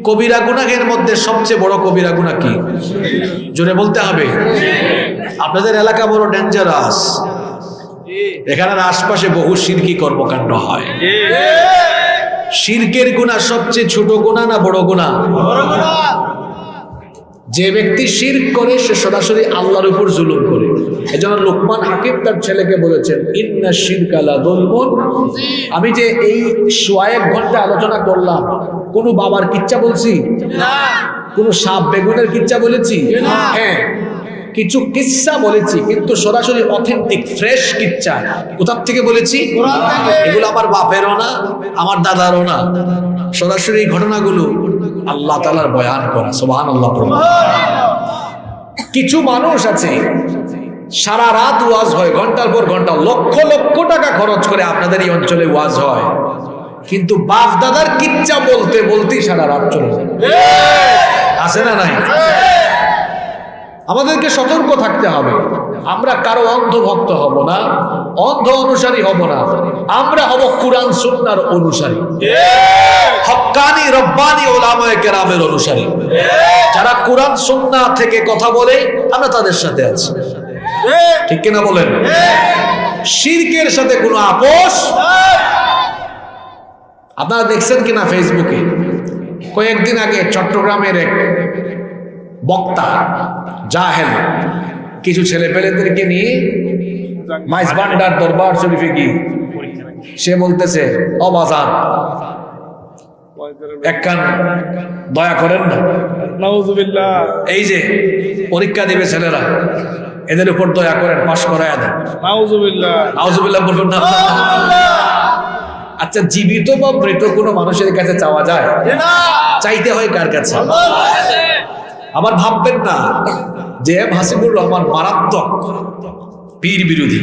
কবিরা গুনাহের মধ্যে সবচেয়ে বড় কবিরা গুনাহ কি? জোরে বলতে হবে। আপনাদের এলাকা বড় ডেঞ্জারাস, এখানের আশপাশে বহু শিরকি কর্মকাণ্ড হয়। শিরকের গুনাহ সবচেয়ে ছোট গুনাহ না বড় গুনাহ? যে ব্যক্তি শিরক করে সে সরাসরি আল্লাহর উপর জুলুম করে। এজন্য লোকমান হাকিম তার ছেলেকে বলেছেন, ইন্না শিরকা লা যুলমুন। আমি যে এই 1 ঘন্টা আলোচনা করলাম, কোন বাবার কিচ্ছা বলছি না, কোন সাপ বেগুনের কিচ্ছা বলেছি না, হ্যাঁ কিছু কিচ্ছা বলেছি, কিন্তু সরাসরি অথেন্টিক ফ্রেশ কিচ্ছা। কোথা থেকে বলেছি? কোরআন থেকে। এগুলো আমার বাপেরও না, আমার দাদারও না, সরাসরি ঘটনাগুলো আল্লাহ তাআলার বয়ান করা। সুবহানাল্লাহ। কিছু মানুষ আছে সারা রাত ওয়াজ হয়, ঘন্টার পর ঘন্টা, লক্ষ লক্ষ টাকা খরচ করে আপনাদের এই অঞ্চলে ওয়াজ হয়, কিন্তু বাপ দাদার কিচ্ছা বলতে বলতেই সারা রাত চলে যায়। আছে না নাই? আমাদেরকে সতর্ক থাকতে হবে। আমরা কারো অন্ধ ভক্ত হব না, অন্ধ অনুসারী হব না, আমরা হব কুরআন সুন্নাহর অনুসারী, হক্কানি রব্বানি উলামায়ে কেরামের অনুসারী। যারা কুরআন সুন্নাহ থেকে কথা বলে আমরা তাদের সাথে আছি, ঠিক কিনা বলেন? শিরকের সাথে কোনো আপোষ। আপনারা দেখছেন কিনা ফেসবুকে, কয়েকদিন আগে চট্টগ্রামের এক বক্তা জাহেল কিছু ছেলে পেলেদেরকে নিয়ে মাইজবান্ডার দরবার শরীফে গিয়ে সে বলতেছে, ও বাজান একখান দয়া করেন না, নাউজুবিল্লাহ, এই যে পরীক্ষা দিবে ছেলেরা, এদের উপর দয়া করেন, পাশ করায় দেন। নাউজুবিল্লাহ, নাউজুবিল্লাহ বলবেন না। আচ্ছা, জীবিত বা মৃত কোনো মানুষের কাছে চাওয়া যায় না? চাইতে হয় কার কাছে? আবার ভাববেন না যে হাসিবুর রহমান মারাত্মক পীর বিরোধী।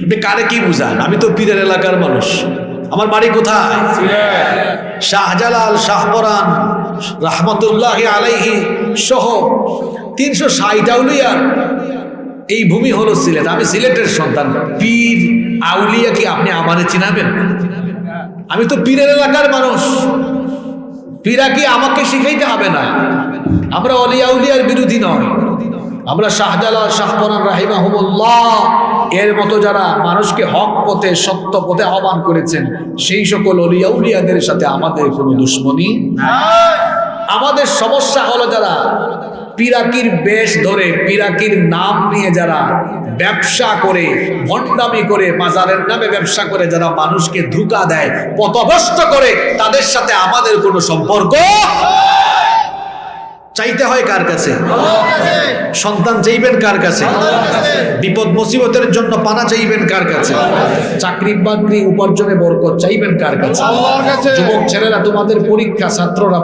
আপনি কারে কি বুঝান? আমি তো পীরের এলাকার মানুষ, আমার বাড়ি কোথায়? শাহজালাল, শাহপরান রহমতুল্লাহি আলাইহি সহ 360 আউলিয়ার এই ভূমি হলো সিলেট। আমি সিলেটের সন্তান। পীর আউলিয়া কি আপনি আমারে চিনাবেন? আমি তো পীরের এলাকার মানুষ, পীরা কি আমাকে শিখাইতে হবে না। আমরা অলিয়া উলিয়ার বিরোধী নয়, আমরা শাহজালাল, শাহপরান রাহিমাহুমুল্লাহ এর মতো যারা মানুষকে হক পথে, সত্য পথে আহ্বান করেছেন, সেই সকল অলিয়া উলিয়াদের সাথে আমাদের কোনো দুশ্মনী নাই। আমাদের সমস্যা হলো যারা পিরাকির বেশ ধরে পিরাকির নাম নিয়ে যারা ব্যবসা করে, ভণ্ডামি করে, মাজারের নামে ব্যবসা করে যারা মানুষকে ধোঁকা দেয়, পথভ্রষ্ট করে, তাদের সাথে আমাদের কোনো সম্পর্ক। চাইতে হয় কার কাছে? সন্তান চাইবেন কার কাছে? বিপদ মুসিবতের জন্য পানা চাইবেন কার কাছে? চাকরি বাকরি উপার্জনে বরকত চাইবেন কার কাছে? যুবক ছেলেরা, তোমাদের পরীক্ষা, ছাত্ররা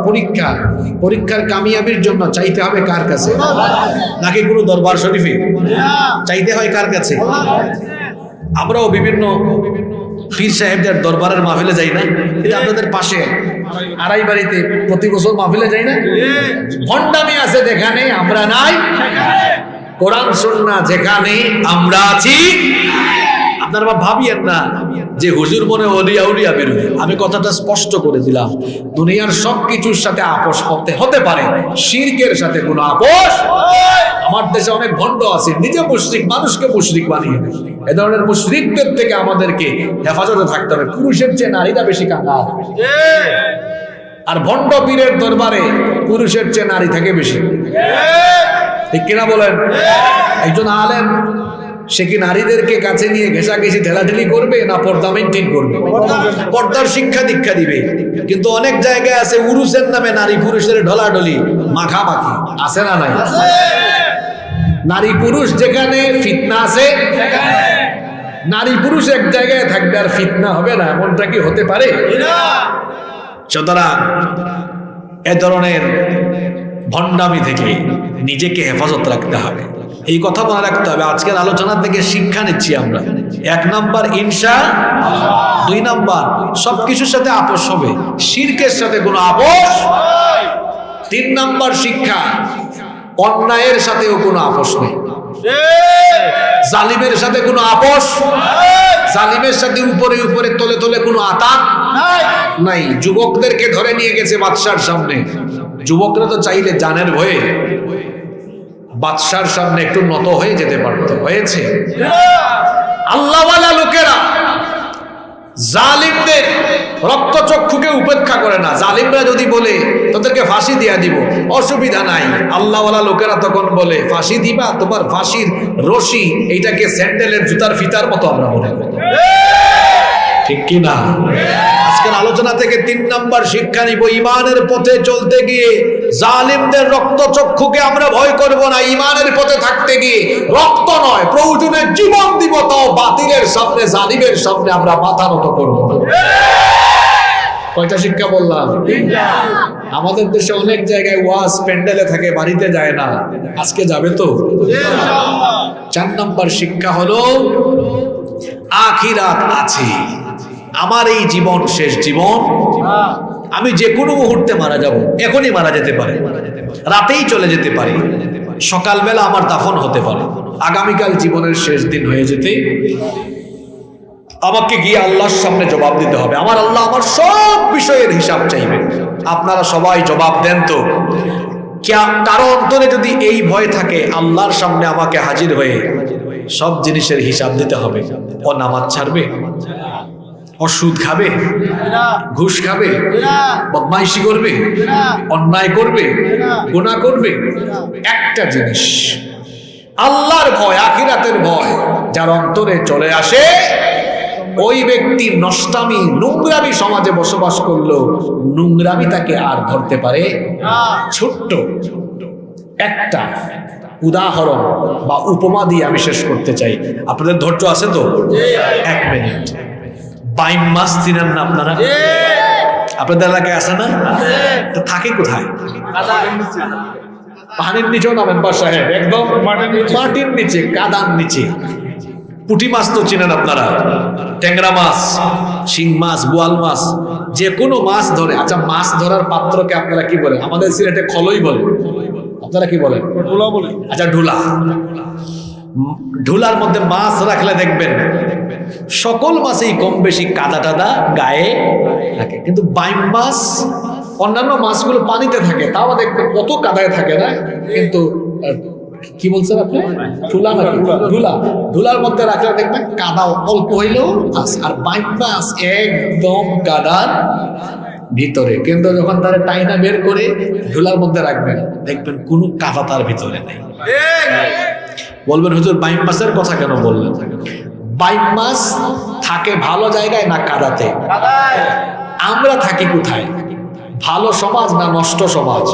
পরীক্ষার কামিয়াবির জন্য চাইতে হবে কার কাছে? নাকি কোনো দরবার শরীফে? চাইতে হয় কার কাছে? আমরাও বিভিন্ন পীর সাহেবদের দরবারের মাহফিলে যাই না? এটা আপনাদের পাশে আড়াই বাড়িতে প্রতি বছর মাহফিলে যাই না? ভণ্ডামি আছে যেখানে আমরা নাই, কোরআন সুন্নাহ যেখানে আমরা আছি। আপনারা ভাবিয়েন না যে হুজুর মনে ওলিয়া উলিয়া বেরোবে। আমি কথাটা স্পষ্ট করে দিলাম, দুনিয়ার সবকিছুর সাথে আপোষ হতে পারে, শিরকের সাথে কোনো আপোষ। আমার দেশে অনেক ভণ্ড আছে, নিজে মুশরিক, মানুষকে মুশরিক বানিয়ে দেয়। এ ধরনের মুশরিকদের থেকে আমাদেরকে হেফাজতে থাকতে হবে। পুরুষের চেয়ে নারীরা বেশি কাঙ্গাল, আর ভণ্ড পীরের দরবারে পুরুষের চেয়ে নারী থাকে বেশি। ঠিক কিনা বলেন? একজন আলেম সে কি নারীদেরকে কাছে নিয়ে ঘেঁষাঘেঁষি ঠেলাঠেলি করবে, না পর্দা মেইনটেইন করবে? পর্দার শিক্ষা দীক্ষা দিবে। কিন্তু অনেক জায়গায় আছে উরুসের নামে নারী পুরুষের ঢলাঢলি, মাখামাখি আছে না নাই? নারী পুরুষ যেখানে ফিতনা আছে, নারী পুরুষ এক জায়গায় থাকবে আর ফিতনা হবে না, এমনটা কি হতে পারে? সুতরাং এ ধরনের ভণ্ডামি থেকে নিজেকে হেফাজত রাখতে হবে। এই কথা মনে রাখতে হবে। আজকের আলোচনা থেকে শিক্ষা নিচ্ছি আমরা। 1 নাম্বার ঈর্ষা, 2 নাম্বার সবকিছুর সাথে আপোষ হবে, শিরকের সাথে কোনো আপোষ। 3 নাম্বার শিক্ষা, অন্যায়ের সাথেও কোনো আপোষ নেই, জালিমের সাথে কোনো আপোষ, জালিমের সাথে উপরে উপরে তলে তলে কোনো আতাত নাই। যুবকদেরকে ধরে নিয়ে গেছে বাদশার সামনে। যুবকরা তো চাইলে জানের ভয়ে বাদশার সামনে একটু নত হয়ে যেতে পারত, হয়েছে? আল্লাহওয়ালা লোকেরা জালিমদের রক্তচক্ষুকে উপেক্ষা করে না। জালিমরা যদি বলে তোদেরকে ফাঁসি দিয়া দিব, অসুবিধা নাই, আল্লাহওয়ালা লোকেরা তখন বলে ফাঁসি দিবা, তোমার ফাঁসির রশি এইটাকে স্যান্ডেলের জুতার ফিতার মতো আমরা মনে করি। ঠিক কি না? আজকের আলোচনা থেকে 3 নাম্বার শিক্ষা নিব, ইমানের পথে চলতে গিয়ে জালিমদের রক্তচক্ষুকে আমরা ভয় করব না। ইমানের পথে থাকতে গিয়ে রক্ত নয়, প্রয়োজনে জীবন দিব, তাও বাতিলের সামনে, জালিমের সামনে আমরা মাথা নত করব না। কয়টা শিক্ষা বললাম? আমাদের দেশে অনেক জায়গায় ওয়াজ প্যান্ডেলে থাকে, বাড়িতে যায় না। আজকে যাবে তো? 4 নাম্বার শিক্ষা হলো আখিরাত আছে। আমার এই জীবন শেষ জীবন, আমি যে কোনো মুহূর্তে মারা যাব। এখনই মারা যেতে পারে, রাতেই চলে যেতে পারে, সকালবেলা আমার দাফন হতে পারে, আগামীকাল জীবনের শেষ দিন হয়ে যেতে আমাকে গিয়ে আল্লাহর সামনে জবাব দিতে হবে। আমার আল্লাহ আমার সব বিষয়ের হিসাব চাইবে। আপনারা সবাই জবাব দেন তো, কারো অন্তরে যদি এই ভয় থাকে আল্লাহর সামনে আমাকে হাজির হয়ে সব জিনিসের হিসাব দিতে হবে, ও নামাজ ছাড়বে? ও সুদ খাবে? ঘুষ খাবে? বদমাইশি করবে? অন্যায় করবে? গুনাহ করবে? একটা জিনিস, আল্লাহর ভয়, আখিরাতের ভয় যার অন্তরে চলে আসে, ওই ব্যক্তি নষ্টামি, নোংরামি সমাজে বসবাস করলো, নোংরামি তাকে আর ধরতে পারে। ছোট্ট একটা উদাহরণ বা উপমা দিয়ে আমি শেষ করতে চাই। আপনাদের ধৈর্য আছে তো? 1 মিনিট। বাইম মাছ চিনেন না আপনারা? আপনাদের এলাকায় আছে না? তো থাকে কোথায়? পানির নিচেও নামেন বা সাহেব, একদম মাটির নিচে, কাদার নিচে। পুঁটি মাছ তো চিনেন আপনারা, ট্যাংরা মাছ, শিং মাছ, বোয়াল মাছ, যে কোনো মাছ ধরে। আচ্ছা, মাছ ধরার পাত্রকে আপনারা কি বলেন? আমাদের সিলেটে খলই বলে, আপনারা কি বলেন? ঢোলা বলে। আচ্ছা, ঢোলা। ঢোলার মধ্যে মাছ রাখলে দেখবেন সকল মাছেই কম বেশি কাদা টাদা গায়ে থাকে, কিন্তু বাইম মাছ, অন্যান্য মাছগুলো পানিতে থাকে, তাও দেখবেন কত কাদায় থাকে না, কিন্তু কি বলছেন আপনি? ঢোলা নাকি? ঢোলা। ঢোলার মধ্যে রাখলে দেখবেন কাদা অল্প হইলেও আছে, আর বাইম মাছ একদম কাদার ভিতরে, কিন্তু যখন তারা টাইনা বের করে ঝোলার মধ্যে রাখবেন, দেখবেন কোনো কাঁটা তার ভিতরে নেই। বলবেন হুজুর বাইম মাছের কথা কেন বললেন? বাইম মাছ থাকে ভালো জায়গায় না কাদাতে? আমরা থাকি কোথায়? ভালো সমাজ না নষ্ট সমাজ?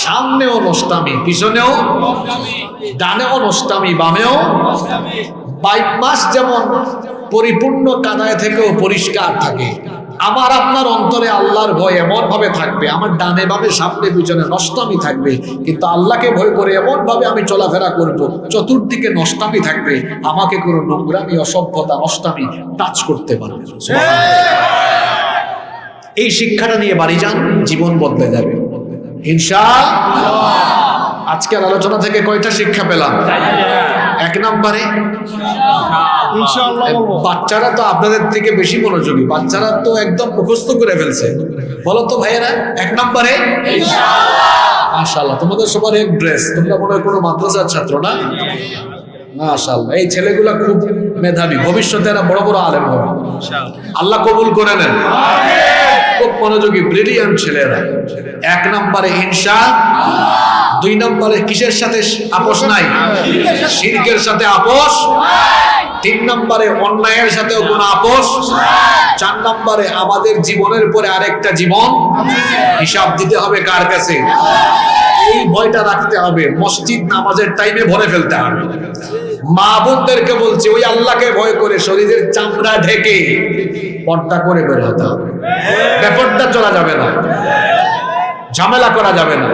সামনেও নষ্টামি, পিছনেও, ডানেও নষ্টামি, বামেও। বাইম মাছ যেমন পরিপূর্ণ কাদায় থেকেও পরিষ্কার থাকে, আমার আপনার অন্তরে আল্লাহর ভয় এমন ভাবে থাকবে, আমার ডানে বামে সামনে পিছনে নষ্টামি থাকবে, কিন্তু আল্লাহকে ভয় করে এমন ভাবে আমি চলাফেরা করব, চতুর্দিকে নষ্টামি থাকবে, আমাকে কোনো নোংরামি, অসভ্যতা, নষ্টামি টাচ করতে পারবে না। এই শিক্ষাটা নিয়ে বাড়ি যান, জীবন বদলে যাবে ইনশাআল্লাহ। আজকের আলোচনা থেকে কয়টা শিক্ষা পেলাম? এক নম্বরে বাচ্চারা তো আপনাদের থেকে বেশি মনোযোগী, বাচ্চারা তো একদম মুখস্থ করে ফেলছে। বলো তো ভাইয়েরা, এক নম্বরে মাশাআল্লাহ, তোমাদের সবার এক ড্রেস, তোমরা মনে হয় কোনো মাদ্রাসার ছাত্র না? মাশাআল্লাহ, এই ছেলেগুলা খুব মেধাবী, ভবিষ্যতে এরা বড় বড় আলেম হবে, আল্লাহ কবুল করে নেন। খুব মনোযোগী, ব্রিলিয়ান্ট ছেলেরা। এক নম্বরে ইনশাআল্লাহ। দুই নম্বরে কিসের সাথে আপোষ নাই? শিরকের সাথে আপোষ। তিন নম্বরে অন্যায়ের সাথেও কোনো আপোষ। চার নম্বরে আমাদের জীবনের পরে আরেকটা জীবন, হিসাব দিতে হবে কার কাছে? এই ভয়টা রাখতে হবে, মসজিদ নামাজের টাইমে ভরে ফেলতে হবে। মা বোনদেরকে বলছি, ওই আল্লাহকে ভয় করে শরীরের চামড়া ঢেকে পর্দা করে বের হতে হবে। ব্যাপারটা চলা যাবে না, ঝামেলা করা যাবে না,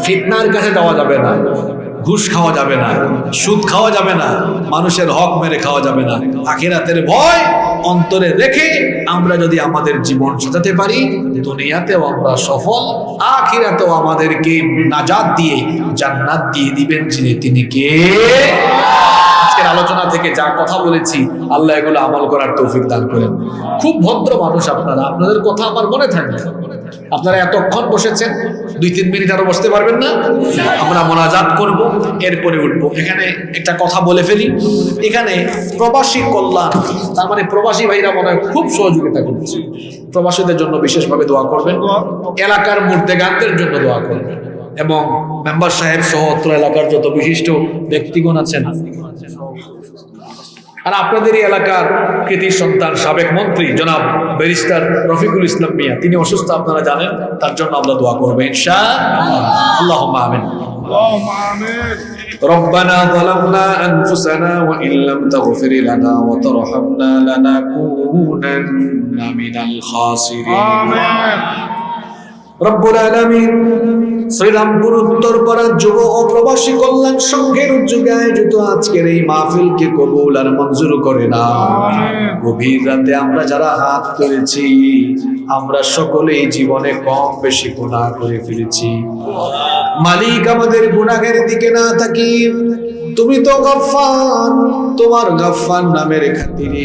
ফিতনার কাছে যাওয়া যাবে না, ঘুষ খাওয়া যাবে না, সুদ খাওয়া যাবে না, মানুষের হক মেরে খাওয়া যাবে না। আখিরাতের ভয় অন্তরে রেখে আমরা যদি আমাদের জীবন সাজাতে পারি, দুনিয়াতেও আমরা সফল, আখিরাতেও আমাদেরকে নাজাত দিয়ে জান্নাত দিয়ে দিবেন যিনি, তিনি কে? আজকের আলোচনা থেকে যা কথা বলেছি, আল্লাহ এগুলো আমল করার তৌফিক দান করেন। খুব ভদ্র মানুষ আপনারা, আপনাদের কথা আমার মনে থাকবে। আপনারা এতক্ষণ বসেছেন, 2-3 মিনিট আরো বসতে পারবেন না? আমরা মোনাজাত করব, এরপরে উঠবো। এখানে একটা কথা বলে ফেলি, এখানে প্রবাসী কল্যাণ, তার মানে প্রবাসী ভাইরা মনে হয় খুব সহযোগিতা করছে। প্রবাসীদের জন্য বিশেষভাবে দোয়া করবেন, এলাকার মুর্তেগানদের জন্য দোয়া করবেন, এবং মেম্বার সাহেব সহ অত্র এলাকার যত বিশিষ্ট ব্যক্তিগণ আছেন, আর আপনাদের এই এলাকার কৃতি সন্তান সাবেক মন্ত্রী জনাব ব্যারিস্টার রফিকুল ইসলাম মিয়া, তিনি অসুস্থ আপনারা জানেন, তার জন্য আমরা দোয়া করবো ইনশাআল্লাহ। আল্লাহুম্মা আমিন। ربنا ظلمنا أنفسنا وإن لم تغفر لنا وترحمنا لنكونن من الخاسرين রব্বুল আলামিন। শ্রীরামপুর উত্তরপাড়া যুব ও প্রবাসী কল্যাণ সংঘের উদ্যোগে আয়োজিত আজকের এই মাহফিলকে কবুল আর মঞ্জুর করে না। গভীর রাতে আমরা যারা হাত তুলেছি, আমরা সকলেই জীবনে কম বেশি গুনাহ করে ফেলেছি। মালিক, আমাদের গুনাহের দিকে না তাকিয়ে তুমি তো গফফার, তোমার গফফার নামের খাতিরে